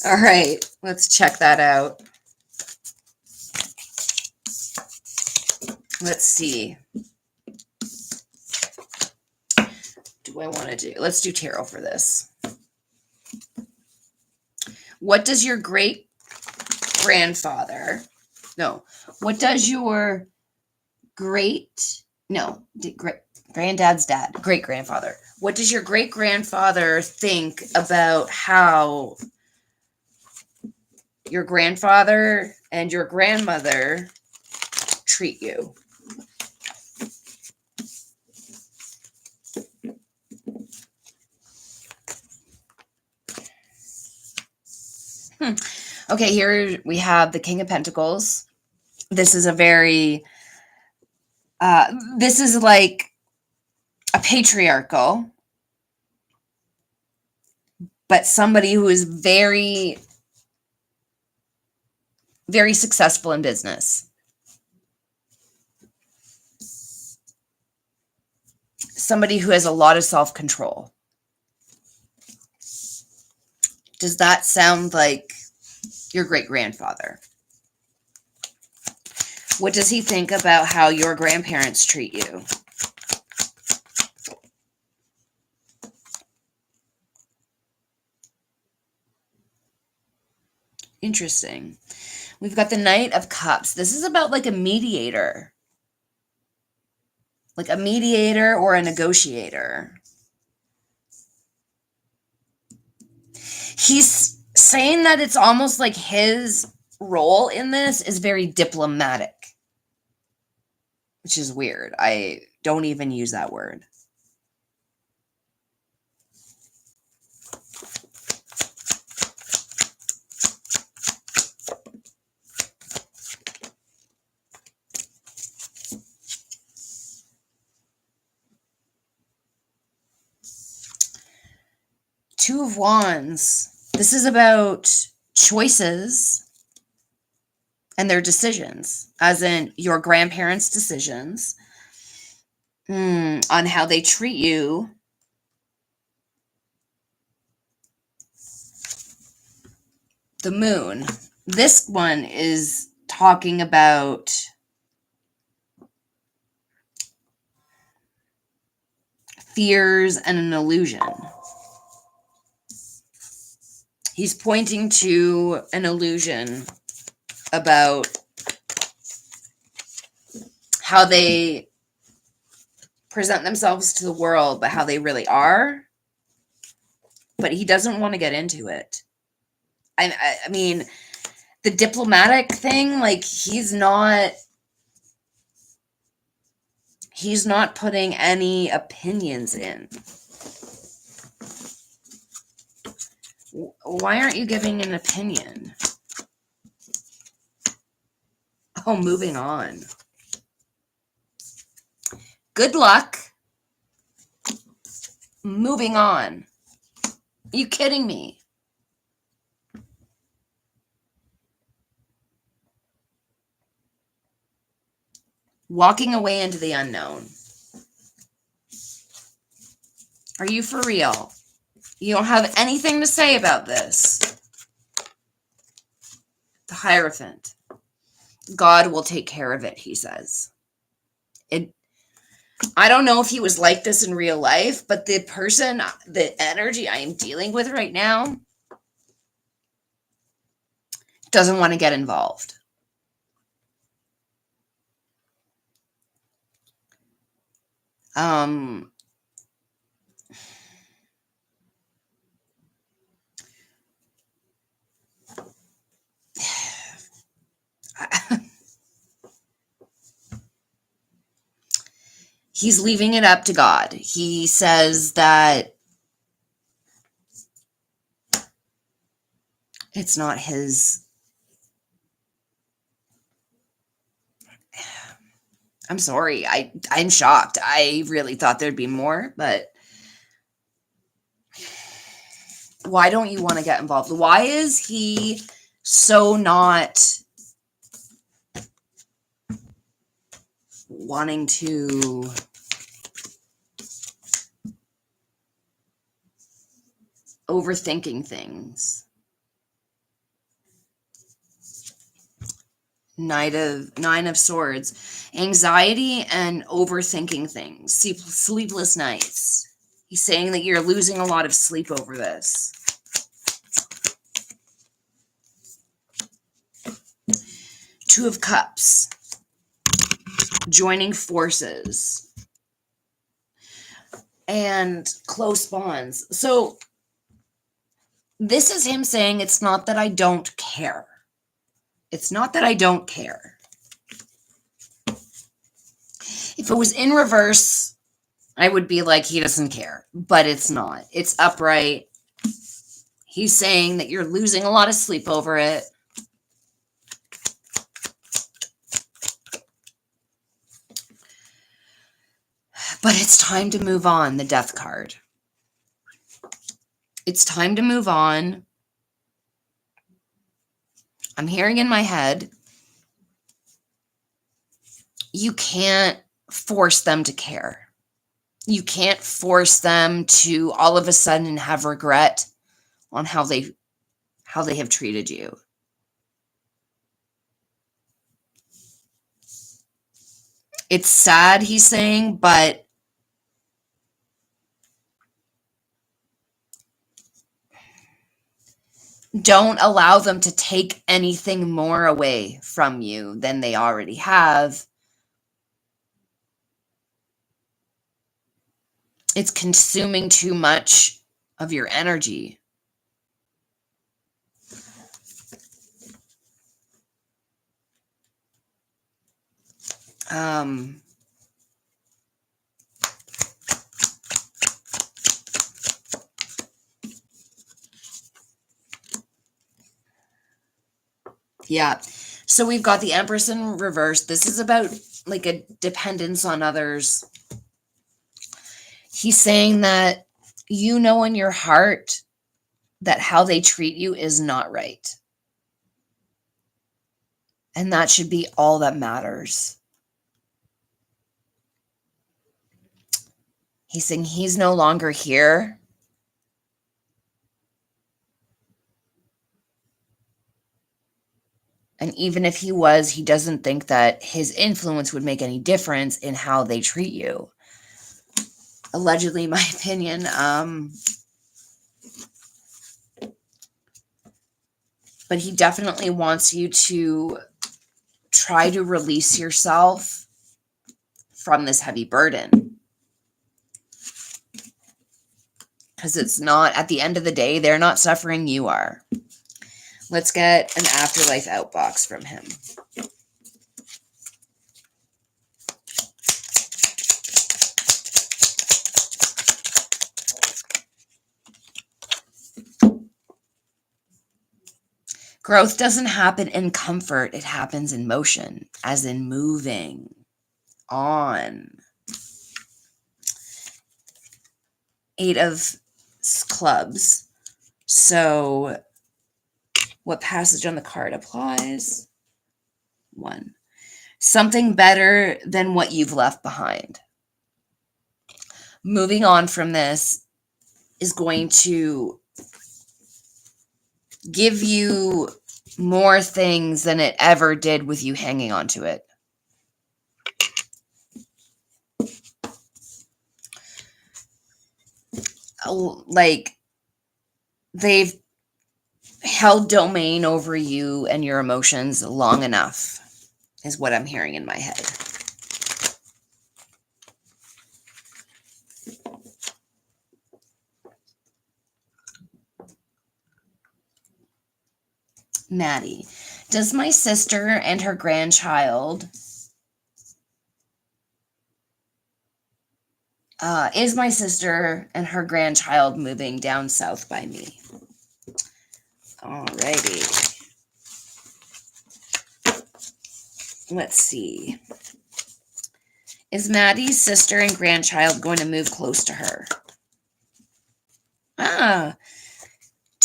A: All right, let's check that out. Let's see. Do I want to do? Let's do tarot for this. What does your great grandfather? No. What does your great? No, granddad's dad, great grandfather. What does your great grandfather think about how your grandfather and your grandmother treat you? Okay, here we have the King of Pentacles. This is a very, this is like a patriarchal, but somebody who is very, very successful in business. Somebody who has a lot of self-control. Does that sound like your great-grandfather? What does he think about how your grandparents treat you? Interesting. We've got the Knight of Cups. This is about like a mediator. Like a mediator or a negotiator. He's saying that it's almost like his role in this is very diplomatic, which is weird. I don't even use that word. Two of Wands. This is about choices and their decisions, as in your grandparents' decisions on how they treat you. The Moon. This one is talking about fears and an illusion. He's pointing to an illusion about how they present themselves to the world, but how they really are. But he doesn't want to get into it. I mean, the diplomatic thing, like he's not putting any opinions in. Why aren't you giving an opinion? Oh, moving on. Good luck. Moving on. Are you kidding me? Walking away into the unknown. Are you for real? You don't have anything to say about this. The Hierophant. God will take care of it, he says. I don't know if he was like this in real life, but the energy I am dealing with right now doesn't want to get involved. He's leaving it up to God. He says that it's not his. I'm sorry. I'm shocked. I really thought there'd be more, but Why don't you want to get involved? Why is he so not wanting to overthinking things? Nine of Swords. Anxiety and overthinking things. Sleepless nights. He's saying that you're losing a lot of sleep over this. Two of Cups. Joining forces. And close bonds. So this is him saying it's not that I don't care. It's not that I don't care. If it was in reverse, I would be like, he doesn't care. But it's not. It's upright. He's saying that you're losing a lot of sleep over it. But it's time to move on, the Death card. It's time to move on. I'm hearing in my head, you can't force them to care. You can't force them to all of a sudden have regret on how they have treated you. It's sad, he's saying, but don't allow them to take anything more away from you than they already have. It's consuming too much of your energy. Yeah. So we've got the Empress in reverse. This is about like a dependence on others. He's saying that you know in your heart that how they treat you is not right. And that should be all that matters. He's saying he's no longer here. And even if he was, he doesn't think that his influence would make any difference in how they treat you. Allegedly, my opinion. But he definitely wants you to try to release yourself from this heavy burden. Because it's not, at the end of the day, they're not suffering, you are. Let's get an afterlife outbox from him. Growth doesn't happen in comfort. It happens in motion, as in moving on. 8 of Clubs. So what passage on the card applies? 1. Something better than what you've left behind. Moving on from this is going to give you more things than it ever did with you hanging on to it. Like, they've held domain over you and your emotions long enough, is what I'm hearing in my head. Maddie, does my sister and her grandchild, is my sister and her grandchild moving down south by me? Alrighty. Let's see. Is Maddie's sister and grandchild going to move close to her?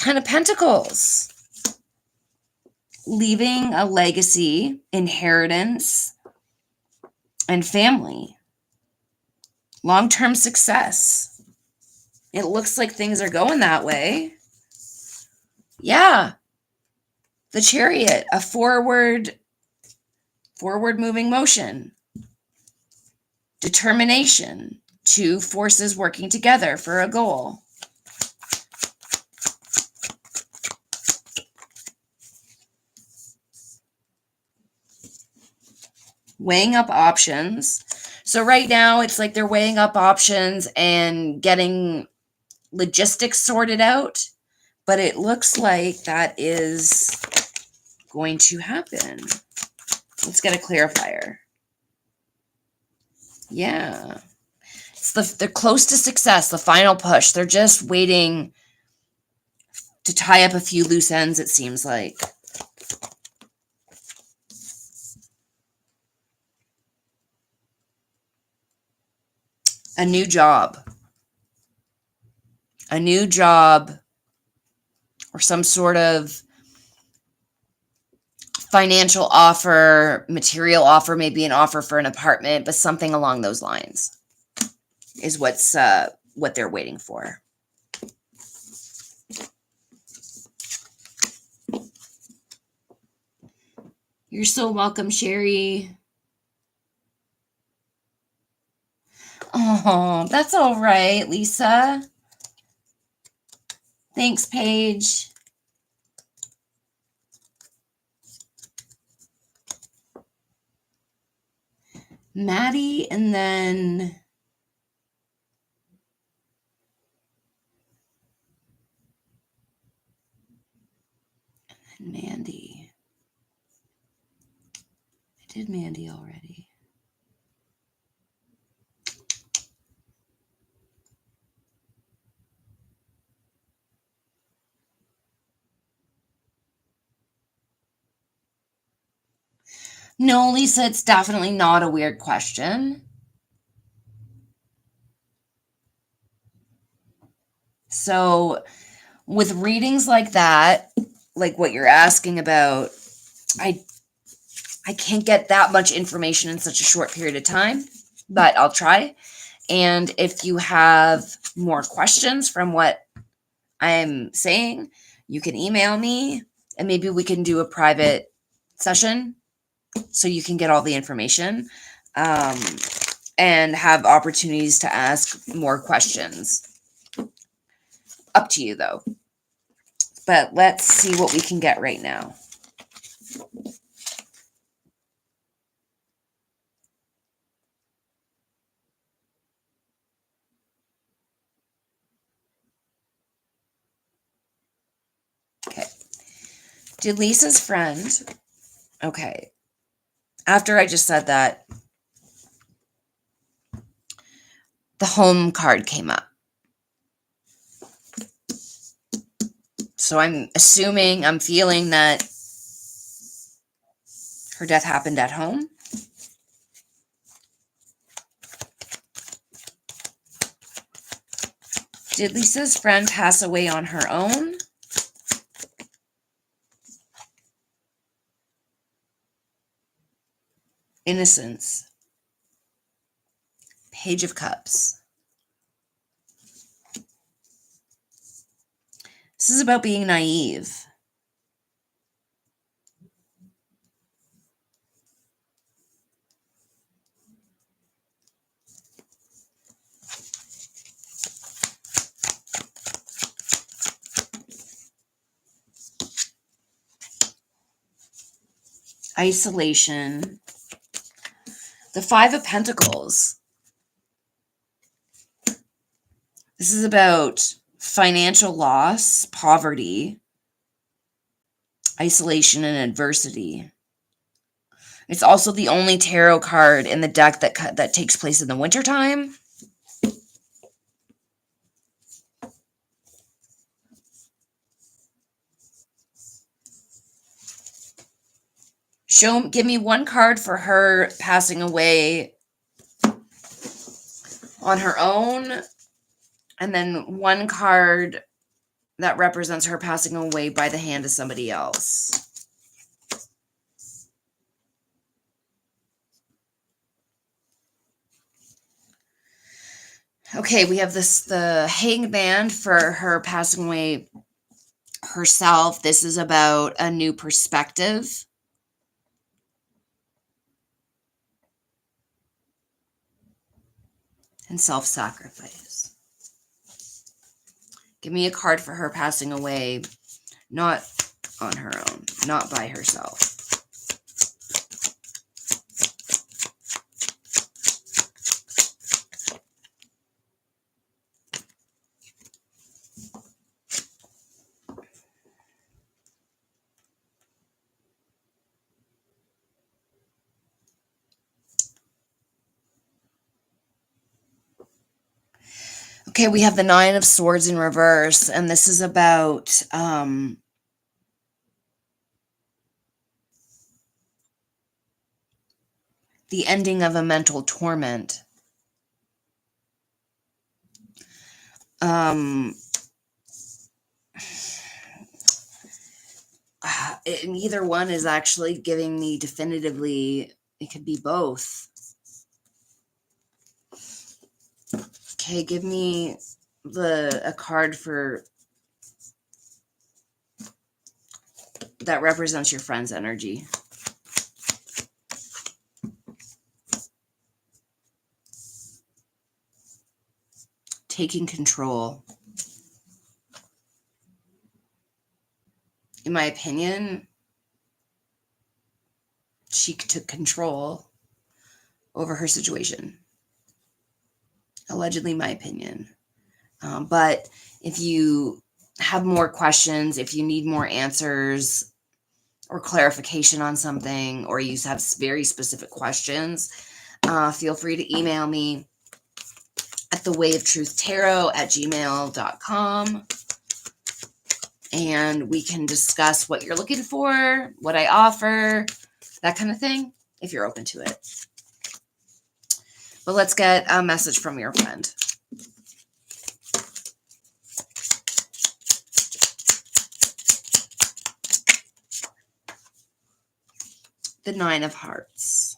A: Ten of Pentacles. Leaving a legacy, inheritance, and family. Long-term success. It looks like things are going that way. Yeah. The Chariot, a forward moving motion. Determination. Two forces working together for a goal. Weighing up options. So right now it's like they're weighing up options and getting logistics sorted out, but it looks like that is going to happen. Let's get a clarifier. Yeah. They're close to success, the final push. They're just waiting to tie up a few loose ends, it seems like. A new job. A new job or some sort of financial offer, material offer, maybe an offer for an apartment, but something along those lines is what they're waiting for. You're so welcome, Sherry. Oh, that's all right, Lisa. Thanks, Paige. Maddie, and then Mandy. I did Mandy already. No, Lisa, it's definitely not a weird question. So with readings like that, like what you're asking about, I can't get that much information in such a short period of time, but I'll try. And if you have more questions from what I'm saying, you can email me and maybe we can do a private session so you can get all the information and have opportunities to ask more questions. Up to you, though. But let's see what we can get right now. Okay. Did Lisa's friend... Okay. After I just said that, the home card came up. So I'm feeling that her death happened at home. Did Lisa's friend pass away on her own? Innocence. Page of Cups. This is about being naive. Isolation. The Five of Pentacles. This is about financial loss, poverty, isolation, and adversity. It's also the only tarot card in the deck that takes place in the wintertime. Give me one card for her passing away on her own, and then one card that represents her passing away by the hand of somebody else. Okay, we have the Hanged Man for her passing away herself. This is about a new perspective. And self-sacrifice. Give me a card for her passing away, not on her own, not by herself. Okay, we have the Nine of Swords in reverse, and this is about the ending of a mental torment. And either one is actually giving me definitively, it could be both. Okay, give me a card for that represents your friend's energy. Taking control. In my opinion, she took control over her situation. Allegedly, my opinion. But if you have more questions, if you need more answers or clarification on something, or you have very specific questions, feel free to email me at thewayofTruthTarot@gmail.com. And we can discuss what you're looking for, what I offer, that kind of thing, if you're open to it. But let's get a message from your friend. The Nine of Hearts.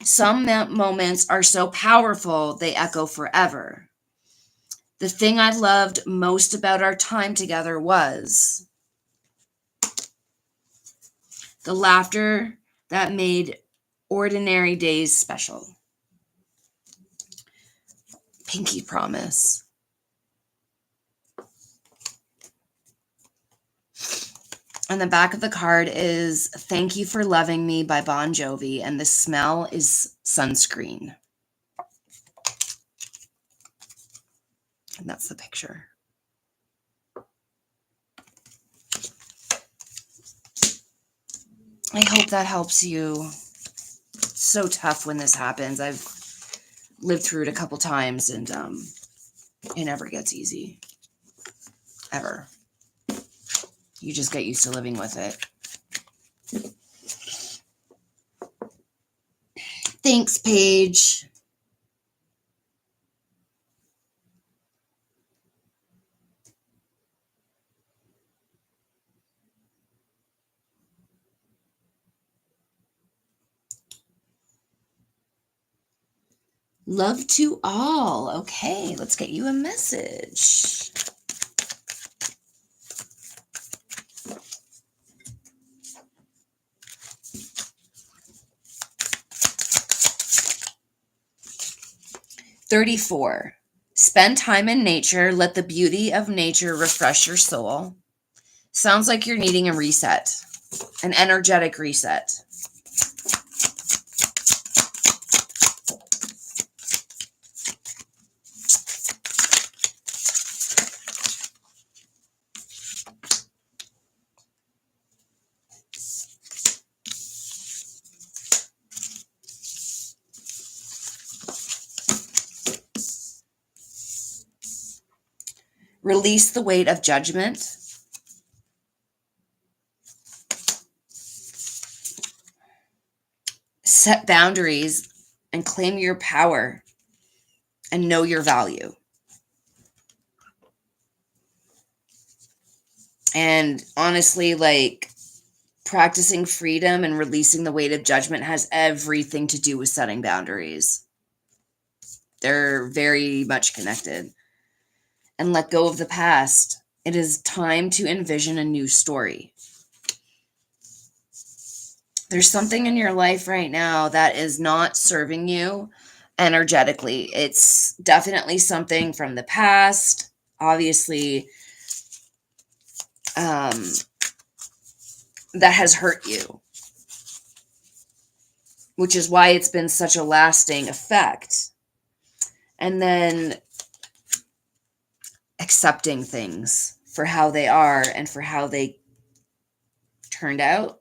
A: Some moments are so powerful, they echo forever. The thing I loved most about our time together was the laughter that made ordinary days special. Pinky promise. On the back of the card is Thank You for Loving Me by Bon Jovi, and the smell is sunscreen. And that's the picture. I hope that helps you. It's so tough when this happens. I've lived through it a couple times, and it never gets easy. Ever. You just get used to living with it. Thanks, Paige. Love to all. Okay, let's get you a message. $34. Spend time in nature. Let the beauty of nature refresh your soul. Sounds like you're needing a reset, an energetic reset. Release the weight of judgment. Set boundaries and claim your power and know your value. And honestly, like, practicing freedom and releasing the weight of judgment has everything to do with setting boundaries. They're very much connected. And let go of the past. It is time to envision a new story. There's something in your life right now that is not serving you energetically. It's definitely something from the past. Obviously, that has hurt you, which is why it's been such a lasting effect. And then accepting things for how they are and for how they turned out.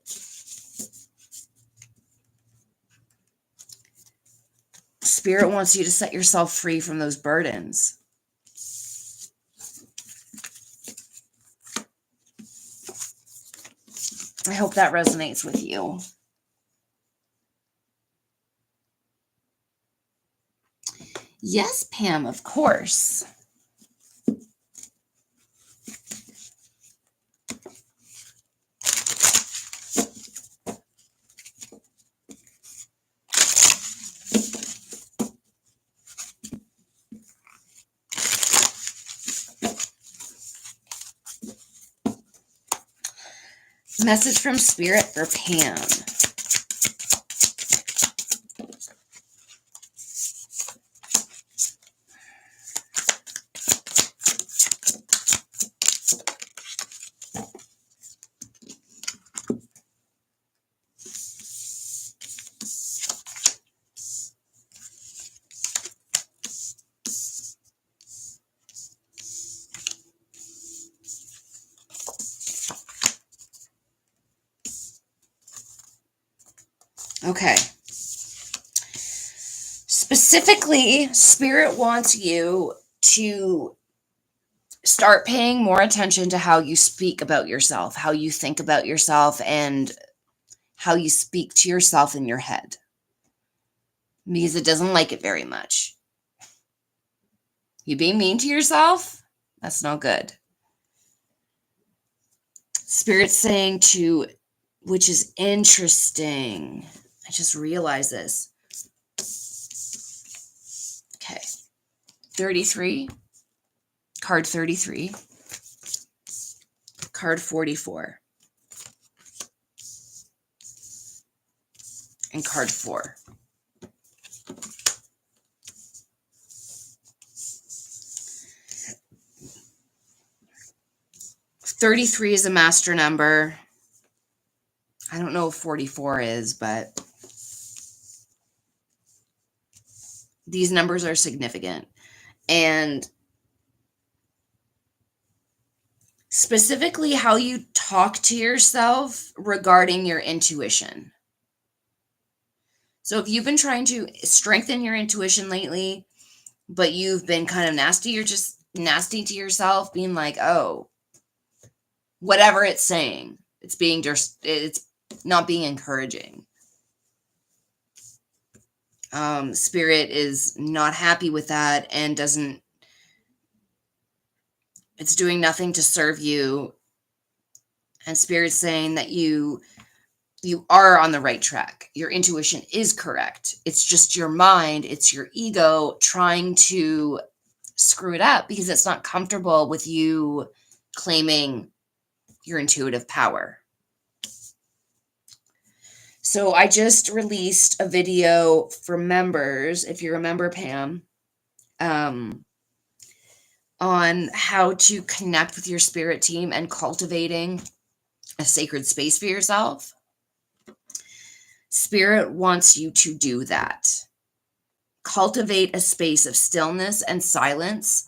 A: Spirit wants you to set yourself free from those burdens. I hope that resonates with you. Yes, Pam, of course. Message from Spirit for Pam. Okay. Specifically, Spirit wants you to start paying more attention to how you speak about yourself, how you think about yourself, and how you speak to yourself in your head. Because it doesn't like it very much. You being mean to yourself? That's not good. Spirit's saying to, which is interesting. I just realized this. Okay. 33. Card 33. Card 44. And card 4. $33 is a master number. I don't know if 44 is, but these numbers are significant. And specifically how you talk to yourself regarding your intuition. So if you've been trying to strengthen your intuition lately, but you've been kind of nasty, you're just nasty to yourself, being like, oh, whatever it's saying, it's not being encouraging. Spirit is not happy with that and it's doing nothing to serve you. And Spirit's saying that you are on the right track. Your intuition is correct. It's just your mind, it's your ego trying to screw it up because it's not comfortable with you claiming your intuitive power. So I just released a video for members, if you remember Pam, on how to connect with your spirit team and cultivating a sacred space for yourself. Spirit wants you to do that. Cultivate a space of stillness and silence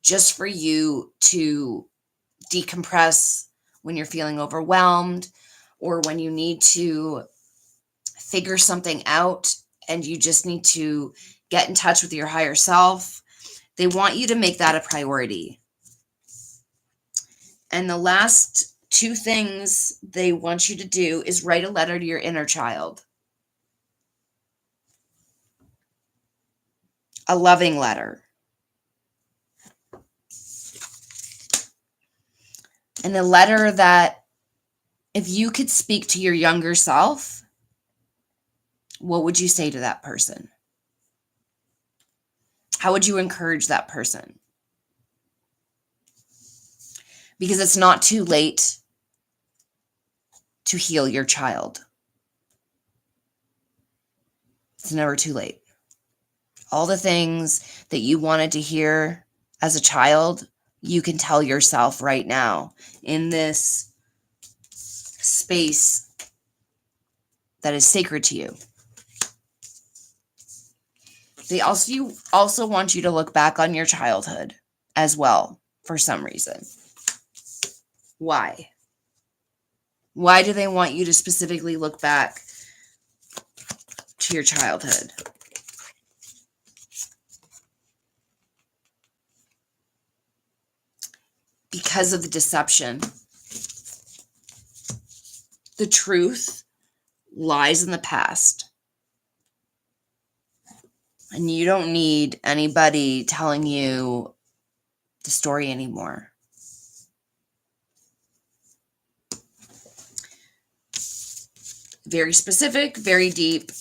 A: just for you to decompress when you're feeling overwhelmed or when you need to figure something out and you just need to get in touch with your higher self. They want you to make that a priority. And the last 2 things they want you to do is write a letter to your inner child. A loving letter. And a letter that, if you could speak to your younger self, what would you say to that person? How would you encourage that person? Because it's not too late to heal your child. It's never too late. All the things that you wanted to hear as a child, you can tell yourself right now in this space that is sacred to you. They also want you to look back on your childhood as well for some reason. Why? Why do they want you to specifically look back to your childhood? Because of the deception. The truth lies in the past. And you don't need anybody telling you the story anymore. Very specific, very deep.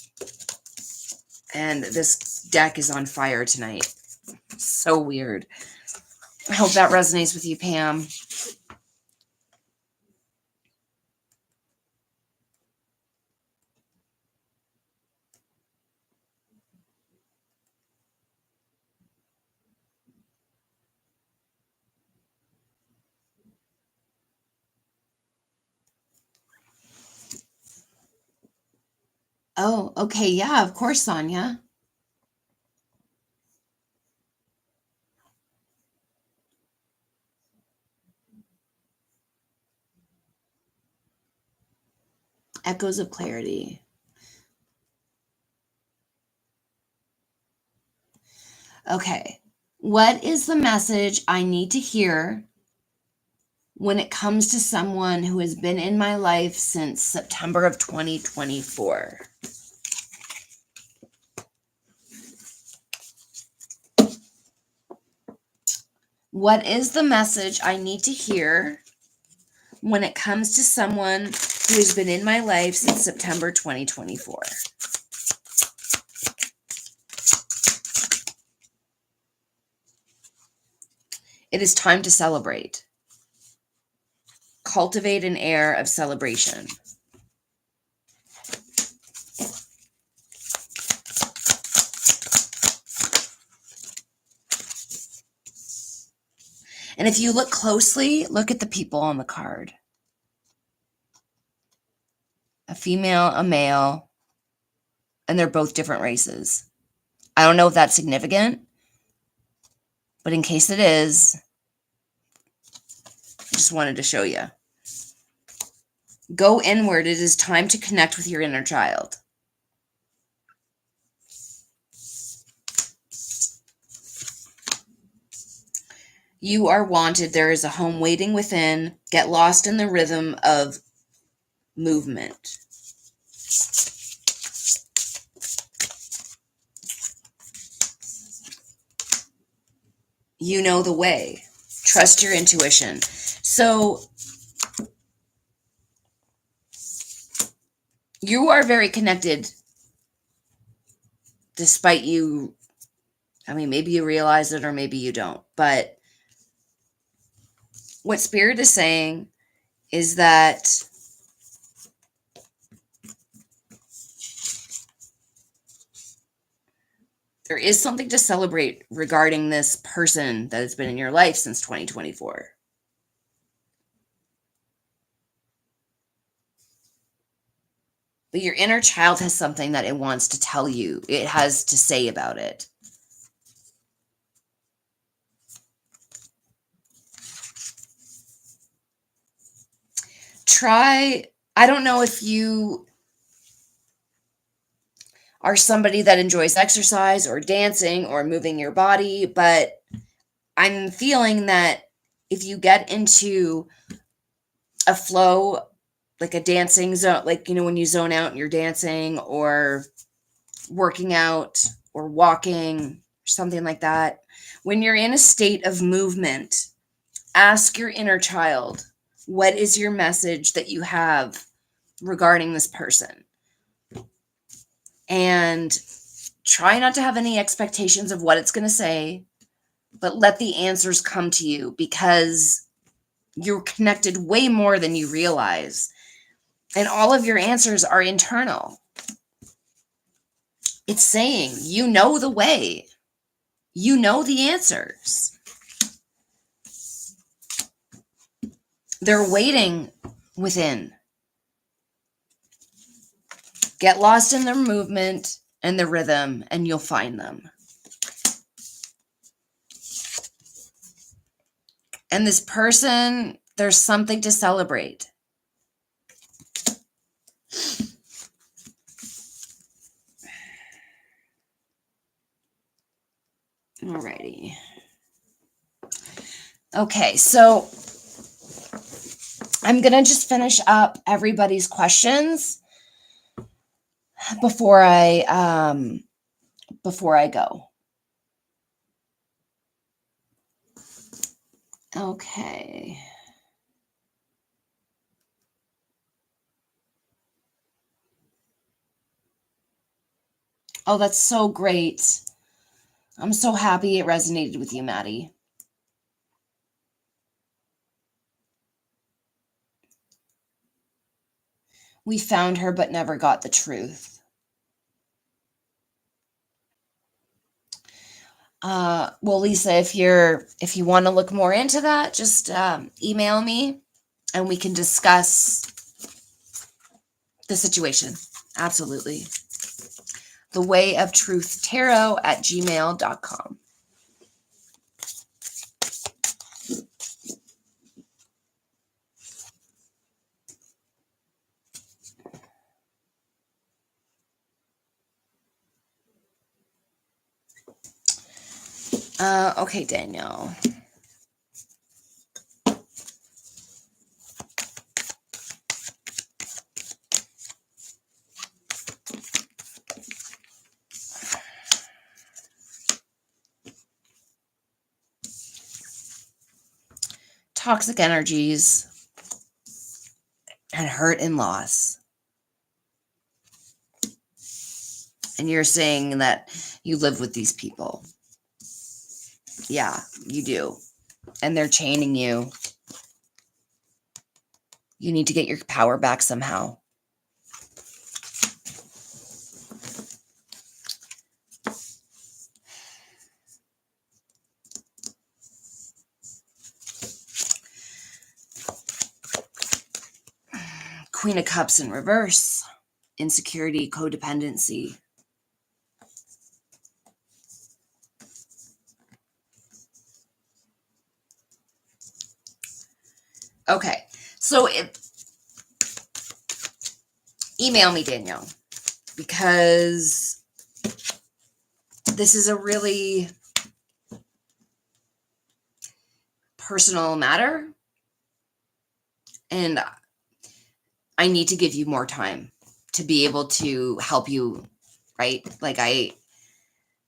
A: And this deck is on fire tonight. So weird. I hope that resonates with you, Pam. Oh, okay. Yeah, of course, Sonia. Echoes of clarity. Okay. What is the message I need to hear when it comes to someone who has been in my life since September of 2024? What is the message I need to hear when it comes to someone who has been in my life since September 2024? It is time to celebrate. Cultivate an air of celebration. And if you look closely, look at the people on the card. A female, a male, and they're both different races. I don't know if that's significant, but in case it is, I just wanted to show you. Go inward. It is time to connect with your inner child. You are wanted. There is a home waiting within. Get lost in the rhythm of movement. You know the way. Trust your intuition. So you are very connected despite you, I mean, maybe you realize it or maybe you don't. But what Spirit is saying is that there is something to celebrate regarding this person that has been in your life since 2024. But your inner child has something that it wants to tell you. It has to say about it. I don't know if you are somebody that enjoys exercise or dancing or moving your body, but I'm feeling that if you get into a flow, like a dancing zone, like, when you zone out and you're dancing or working out or walking, something like that, when you're in a state of movement, ask your inner child, What is your message that you have regarding this person? And try not to have any expectations of what it's going to say, but let the answers come to you, because you're connected way more than you realize. And all of your answers are internal. It's saying, you know the way. You know the answers. They're waiting within. Get lost in their movement and the rhythm, and you'll find them. And this person, there's something to celebrate. Alrighty. Okay, so I'm going to just finish up everybody's questions before I go. Okay. Oh, that's so great. I'm so happy it resonated with you, Maddie. We found her but never got the truth. Well, Lisa, if you want to look more into that, just email me and we can discuss the situation. Absolutely. thewayofTruthTarot@gmail.com. Okay, Danielle. Toxic energies and hurt and loss. And you're saying that you live with these people. Yeah, you do. And they're chaining you. You need to get your power back somehow. Queen of Cups in reverse. Insecurity, codependency. Okay, so email me, Danielle, because this is a really personal matter, and I need to give you more time to be able to help you, right?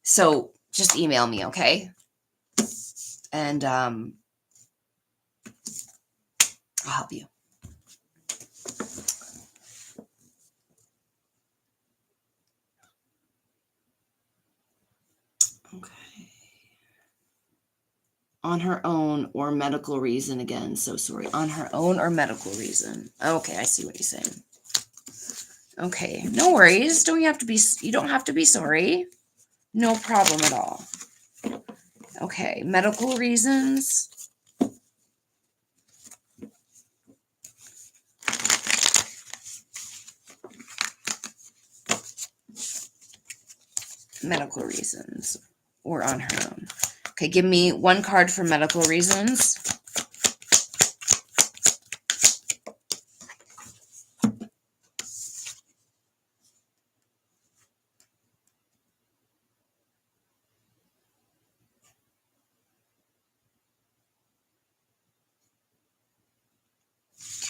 A: So just email me, okay? And I'll help you. Okay. On her own or medical reason again. So sorry. On her own or medical reason. Okay, I see what you're saying. Okay, no worries. You don't have to be sorry. No problem at all. Okay, medical reasons. Medical reasons or on her own. Okay, give me one card for medical reasons.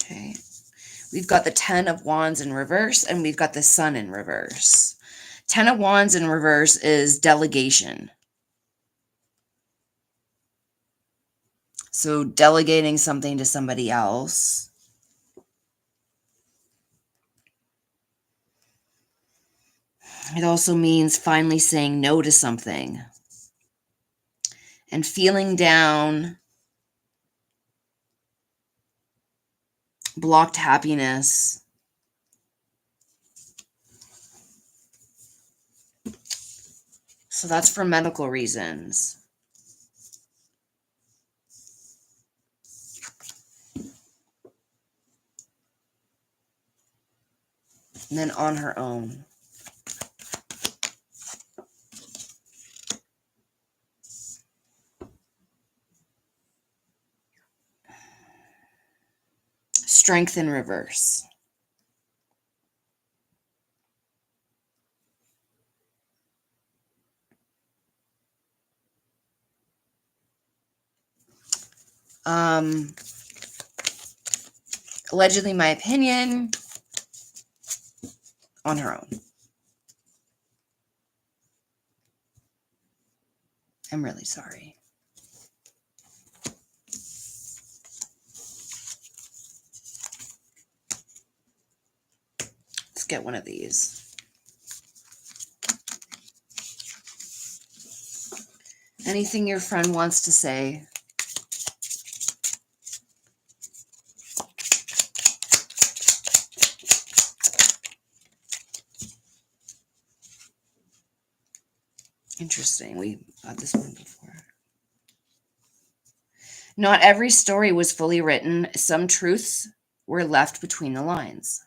A: Okay. We've got the 10 of Wands in reverse, and we've got the Sun in reverse. 10 of Wands in reverse is delegation. So delegating something to somebody else. It also means finally saying no to something and feeling down, blocked happiness. So that's for medical reasons. And then on her own. Strength in reverse. Allegedly, my opinion, on her own. I'm really sorry. Let's get one of these. Anything your friend wants to say? Interesting. We got this one before. Not every story was fully written. Some truths were left between the lines.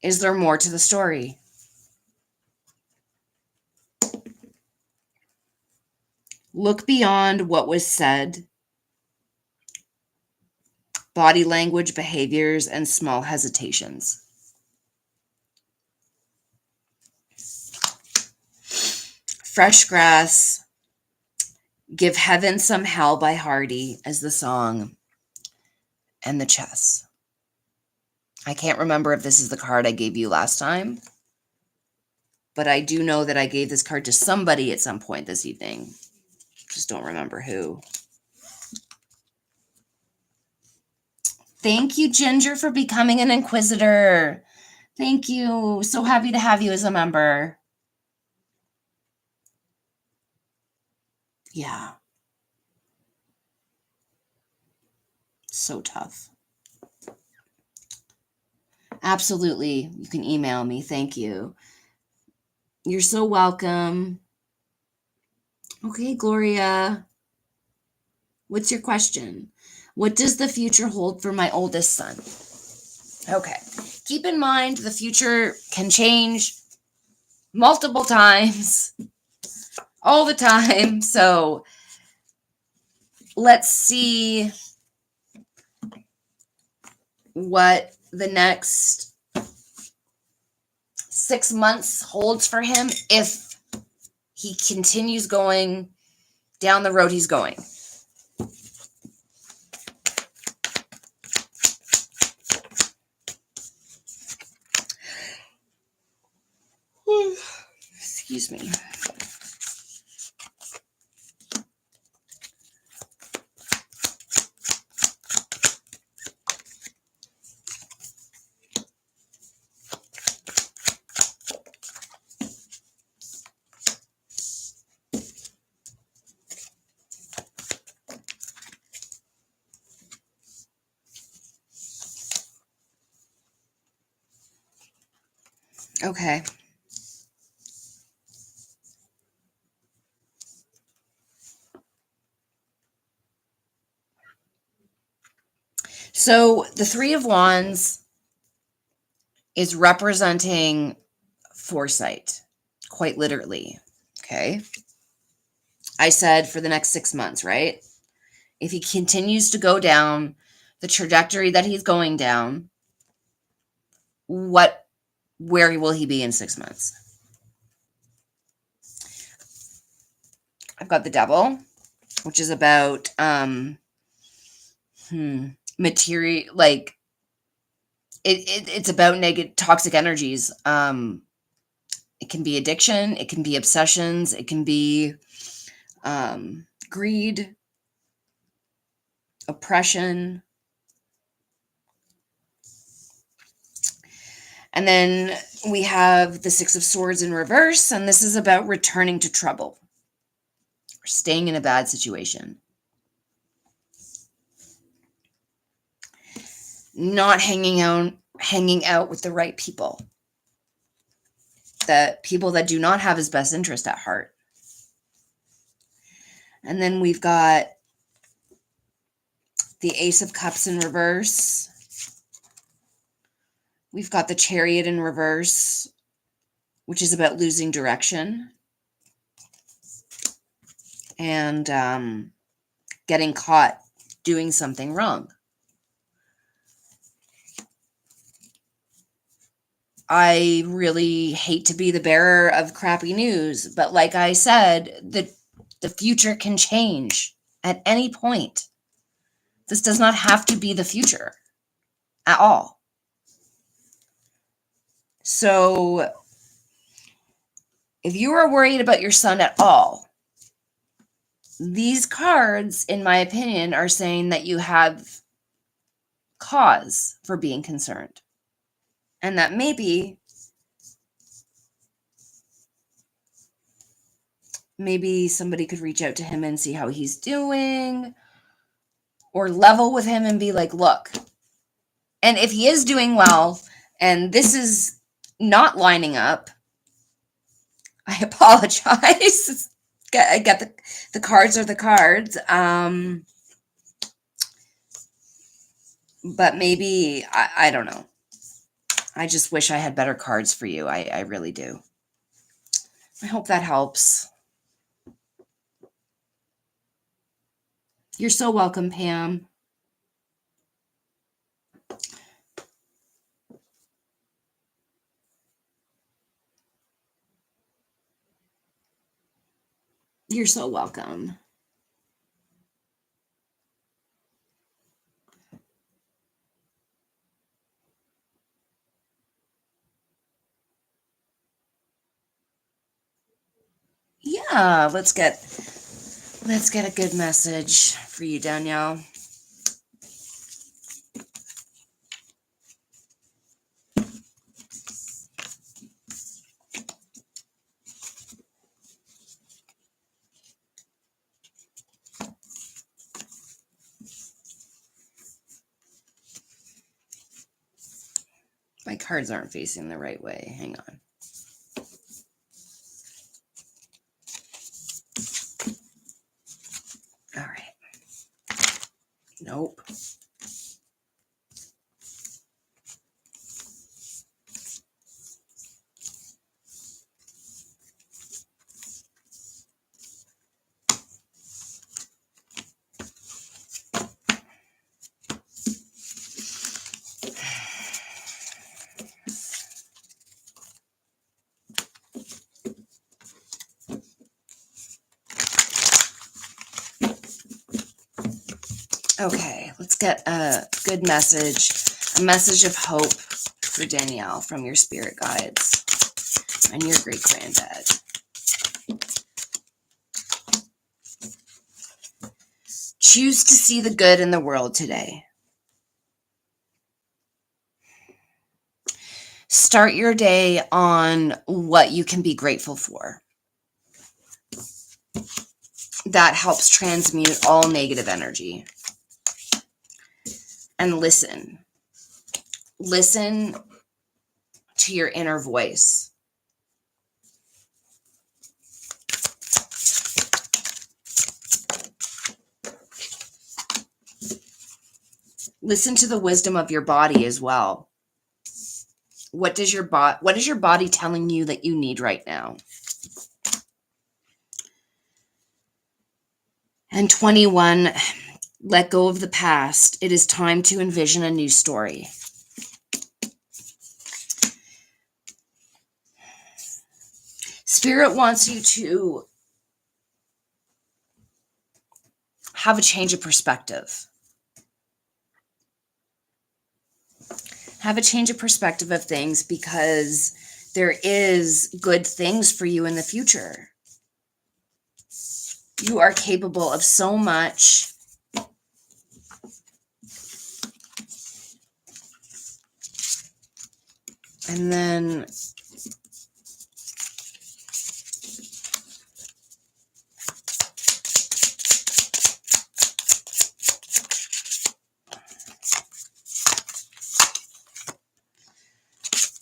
A: Is there more to the story? Look beyond what was said. Body language, behaviors, and small hesitations. Fresh Grass, Give Heaven Some Hell by Hardy as the song, and the chess. I can't remember if this is the card I gave you last time, but I do know that I gave this card to somebody at some point this evening. Just don't remember who. Thank you, Ginger, for becoming an Inquisitor. Thank you. So happy to have you as a member. Yeah. So tough. Absolutely. You can email me. Thank you. You're so welcome. Okay, Gloria. What's your question? What does the future hold for my oldest son? Okay. Keep in mind the future can change multiple times, all the time. So let's see what the next 6 months holds for him if he continues going down the road he's going. Excuse me. Okay. So the Three of Wands is representing foresight, quite literally. Okay. I said for the next 6 months, right? If he continues to go down the trajectory that he's going down, where will he be in 6 months? I've got the Devil, which is about material, like it's about negative toxic energies. It can be addiction, it can be obsessions, it can be greed, oppression. And then we have the Six of Swords in reverse, and this is about returning to trouble or staying in a bad situation. Not hanging out with the right people. The people that do not have his best interest at heart. And then we've got the Ace of Cups in reverse. We've got the Chariot in reverse, which is about losing direction and getting caught doing something wrong. I really hate to be the bearer of crappy news, but like I said, the future can change at any point. This does not have to be the future at all. So if you are worried about your son at all, these cards, in my opinion, are saying that you have cause for being concerned. And that maybe somebody could reach out to him and see how he's doing, or level with him and be like, look, and if he is doing well and this is not lining up, I apologize. I get the cards are the cards. But maybe, I don't know. I just wish I had better cards for you. I really do. I hope that helps. You're so welcome, Pam. You're so welcome. Yeah, let's get a good message for you, Danielle. My cards aren't facing the right way. Hang on. All right. Nope. Okay, let's get a good message, a message of hope for Danielle from your spirit guides and your great granddad. Choose to see the good in the world today. Start your day on what you can be grateful for. That helps transmute all negative energy. And listen. Listen to your inner voice. Listen to the wisdom of your body as well. What is your body telling you that you need right now? And 21, let go of the past. It is time to envision a new story. Spirit wants you to have a change of perspective. Have a change of perspective of things, because there is good things for you in the future. You are capable of so much. And then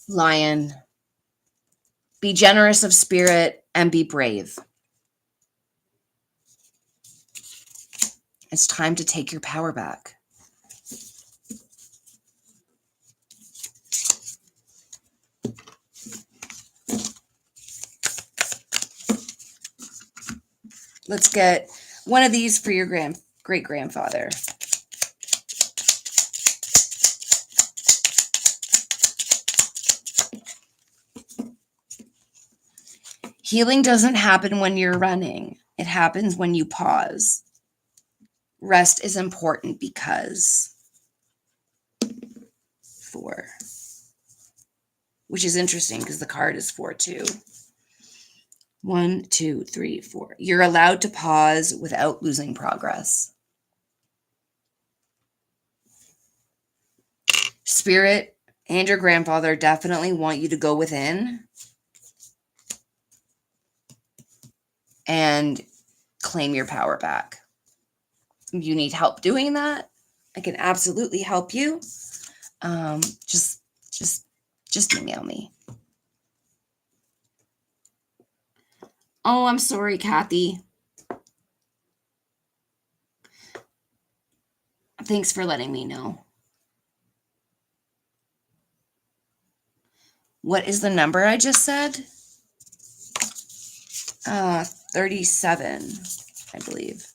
A: Lion, be generous of spirit and be brave. It's time to take your power back. Let's get one of these for your great-grandfather. Healing doesn't happen when you're running. It happens when you pause. Rest is important because 4, which is interesting because the card is 4 too. 1, 2, 3, 4. You're allowed to pause without losing progress. Spirit and your grandfather definitely want you to go within and claim your power back. You need help doing that, I can absolutely help you. Just email me. Oh, I'm sorry, Kathy. Thanks for letting me know. What is the number I just said? 37, I believe.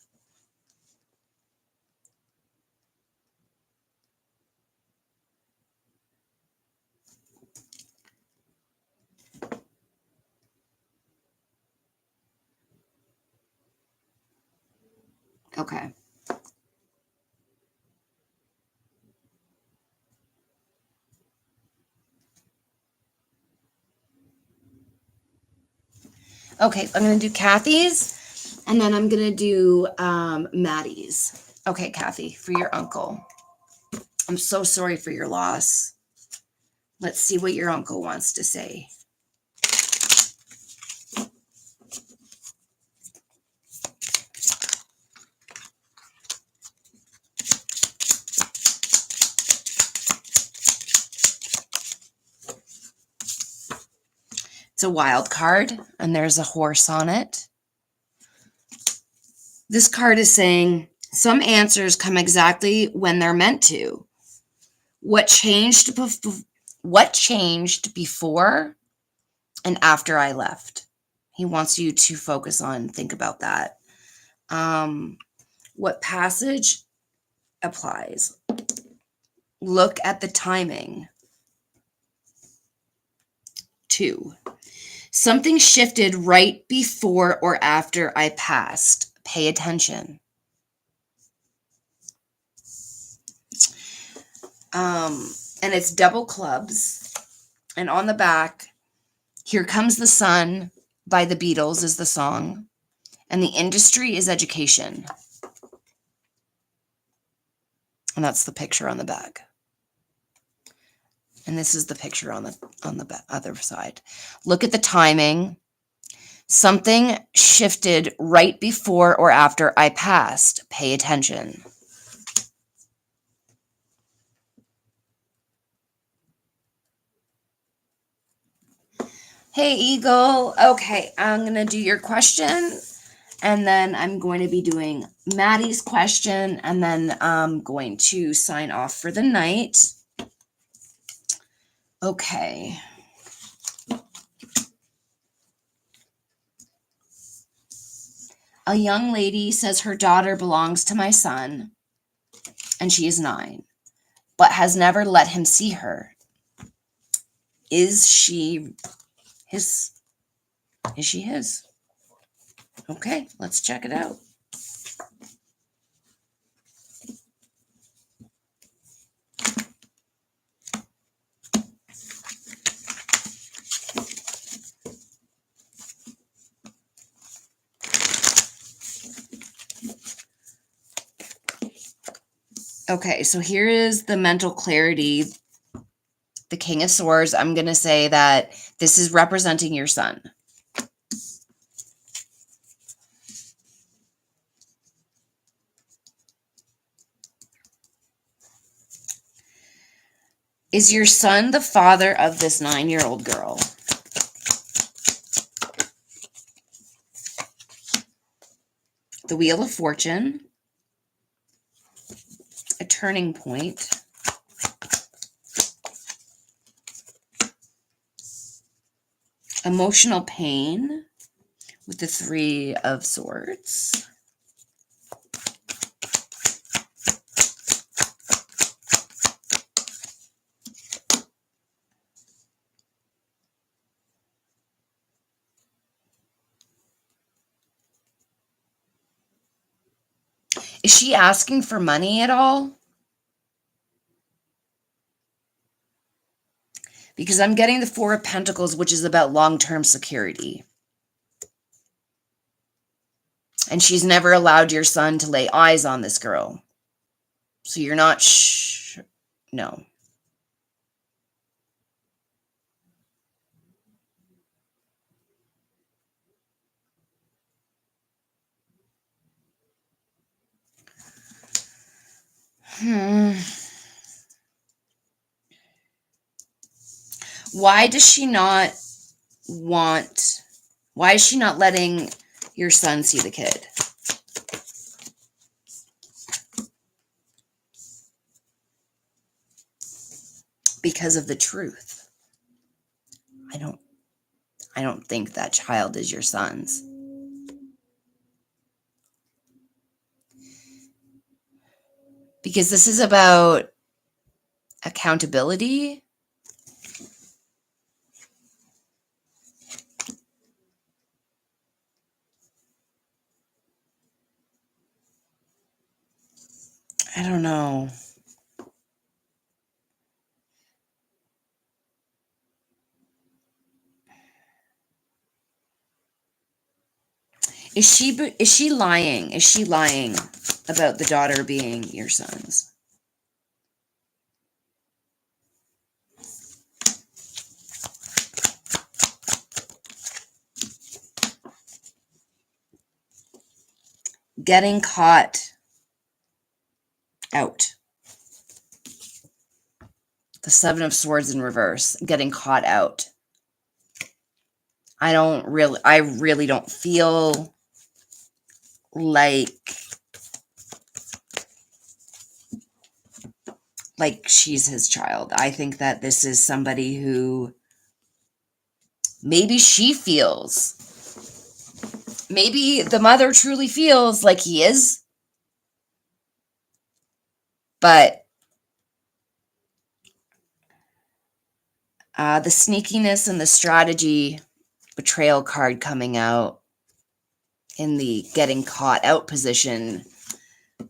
A: Okay. Okay, I'm going to do Kathy's, and then I'm going to do Maddie's. Okay, Kathy, for your uncle. I'm so sorry for your loss. Let's see what your uncle wants to say. It's a wild card, and there's a horse on it. This card is saying some answers come exactly when they're meant to. What changed before and after I left? He wants you to focus on, think about that. What passage applies? Look at the timing. 2. Something shifted right before or after I passed. Pay attention. And it's double clubs. And on the back, Here Comes the Sun by the Beatles is the song. And the industry is education. And that's the picture on the back. And this is the picture on the other side. Look at the timing. Something shifted right before or after I passed. Pay attention. Hey, Eagle. Okay, I'm going to do your question, and then I'm going to be doing Maddie's question, and then I'm going to sign off for the night. Okay. A young lady says her daughter belongs to my son, and she is 9, but has never let him see her. Is she his? Is she his? Okay, let's check it out. Okay, so here is the mental clarity The King of Swords, I'm going to say that this is representing your son. Is your son the father of this 9-year-old girl? The Wheel of Fortune. A turning point. Emotional pain with the 3 of Swords. Is she asking for money at all? Because I'm getting the 4 of Pentacles, which is about long-term security. And she's never allowed your son to lay eyes on this girl. So you're not no. Why does she not want... Why is she not letting your son see the kid? Because of the truth. I don't think that child is your son's. Because this is about accountability. I don't know. Is she lying? Is she lying about the daughter being your son's? Getting caught out. The 7 of Swords in reverse. Getting caught out. I really don't feel like she's his child. I think that this is somebody who maybe she feels, maybe the mother truly feels like he is, but the sneakiness and the strategy betrayal card coming out in the getting caught out position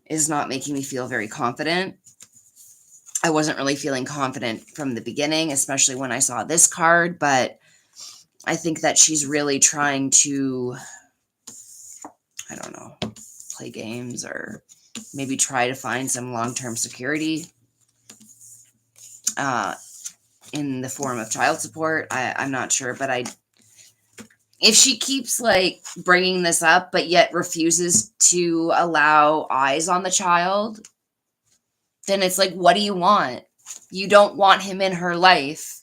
A: is not making me feel very confident. I wasn't really feeling confident from the beginning, especially when I saw this card, but I think that she's really trying to, I don't know, play games or maybe try to find some long-term security in the form of child support. I'm not sure, but if she keeps bringing this up, but yet refuses to allow eyes on the child, then it's like, what do you want? You don't want him in her life.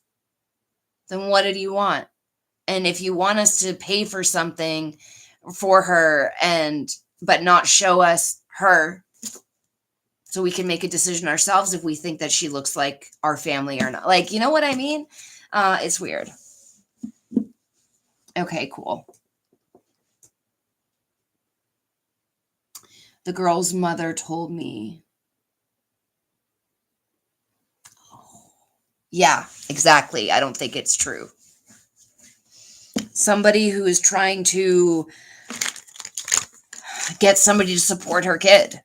A: Then what do you want? And if you want us to pay for something for her but not show us her so we can make a decision ourselves if we think that she looks like our family or not. You know what I mean? It's weird. Okay, cool. The girl's mother told me. Yeah, exactly. I don't think it's true. Somebody who is trying to get somebody to support her kid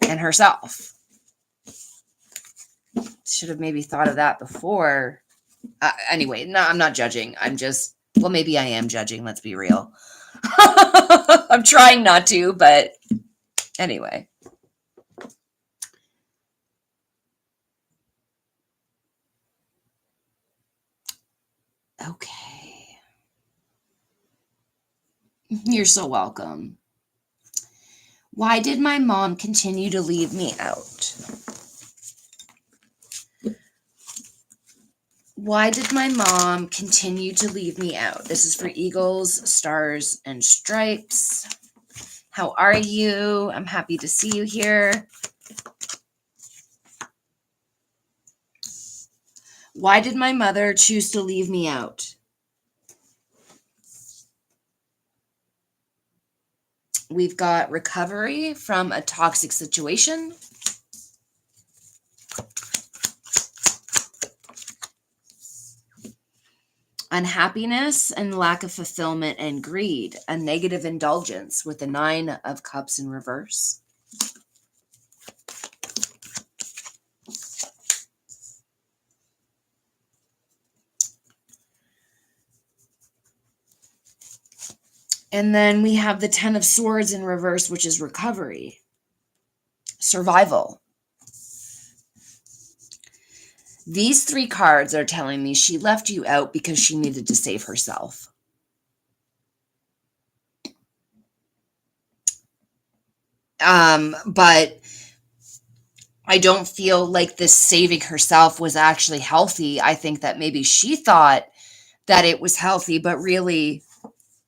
A: and herself. Should have maybe thought of that before. Anyway, no, I'm not judging. I'm just, well, maybe I am judging. Let's be real. I'm trying not to, but anyway. Okay. You're so welcome. Why did my mom continue to leave me out? Why did my mom continue to leave me out? This is for Eagles, Stars, and Stripes. How are you? I'm happy to see you here. Why did my mother choose to leave me out? We've got recovery from a toxic situation. Unhappiness and lack of fulfillment and greed, a negative indulgence with the 9 of Cups in reverse. And then we have the 10 of Swords in reverse, which is recovery, survival. These 3 cards are telling me she left you out because she needed to save herself. But I don't feel like this saving herself was actually healthy. I think that maybe she thought that it was healthy, but really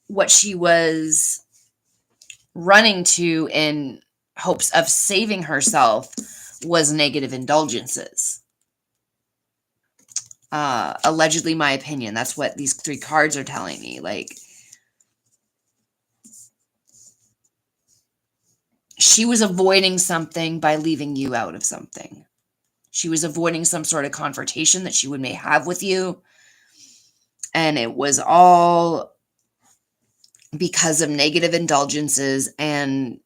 A: what she was running to in hopes of saving herself was negative indulgences. Allegedly, my opinion. That's what these 3 cards are telling me. Like, she was avoiding something by leaving you out of something. She was avoiding some sort of confrontation that she may have with you. And it was all because of negative indulgences and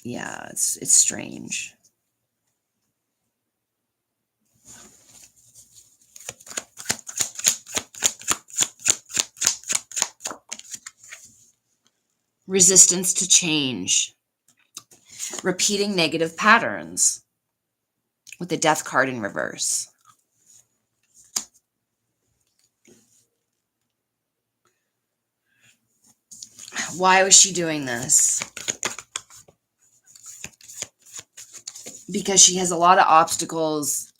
A: yeah, it's strange. Resistance to change. Repeating negative patterns with the Death card in reverse. Why was she doing this? Because she has a lot of obstacles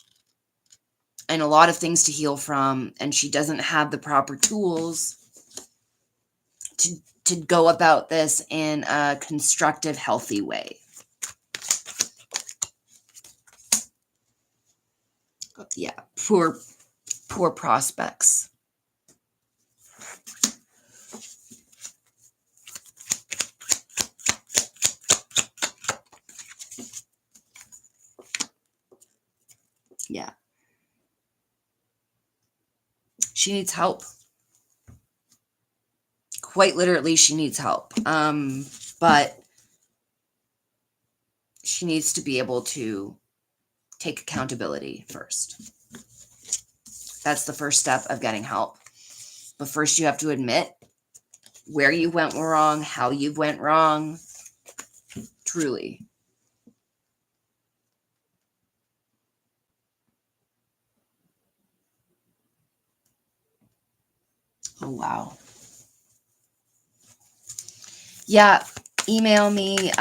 A: and a lot of things to heal from, and she doesn't have the proper tools to go about this in a constructive, healthy way. Yeah, poor prospects. Yeah. She needs help. Quite literally, she needs help. But she needs to be able to take accountability first. That's the first step of getting help. But first you have to admit where you went wrong, how you went wrong. Truly. Oh, wow. Yeah, email me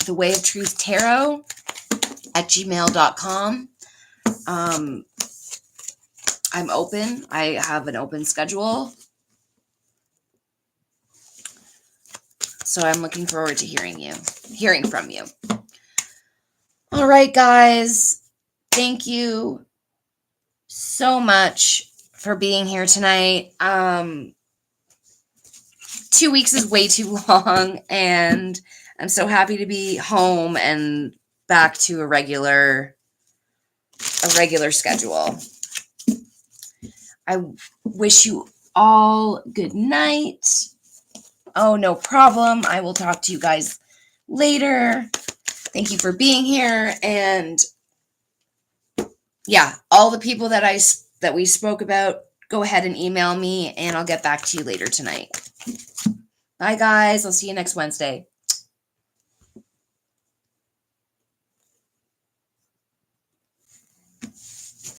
A: the Way of Truth Tarot at gmail.com. I'm open. I have an open schedule. So I'm looking forward to hearing from you. All right, guys. Thank you so much for being here tonight. 2 weeks is way too long, and I'm so happy to be home and back to a regular schedule. I wish you all good night. Oh, no problem. I will talk to you guys later. Thank you for being here. And yeah, all the people that we spoke about, go ahead and email me and I'll get back to you later tonight. Bye, guys. I'll see you next Wednesday.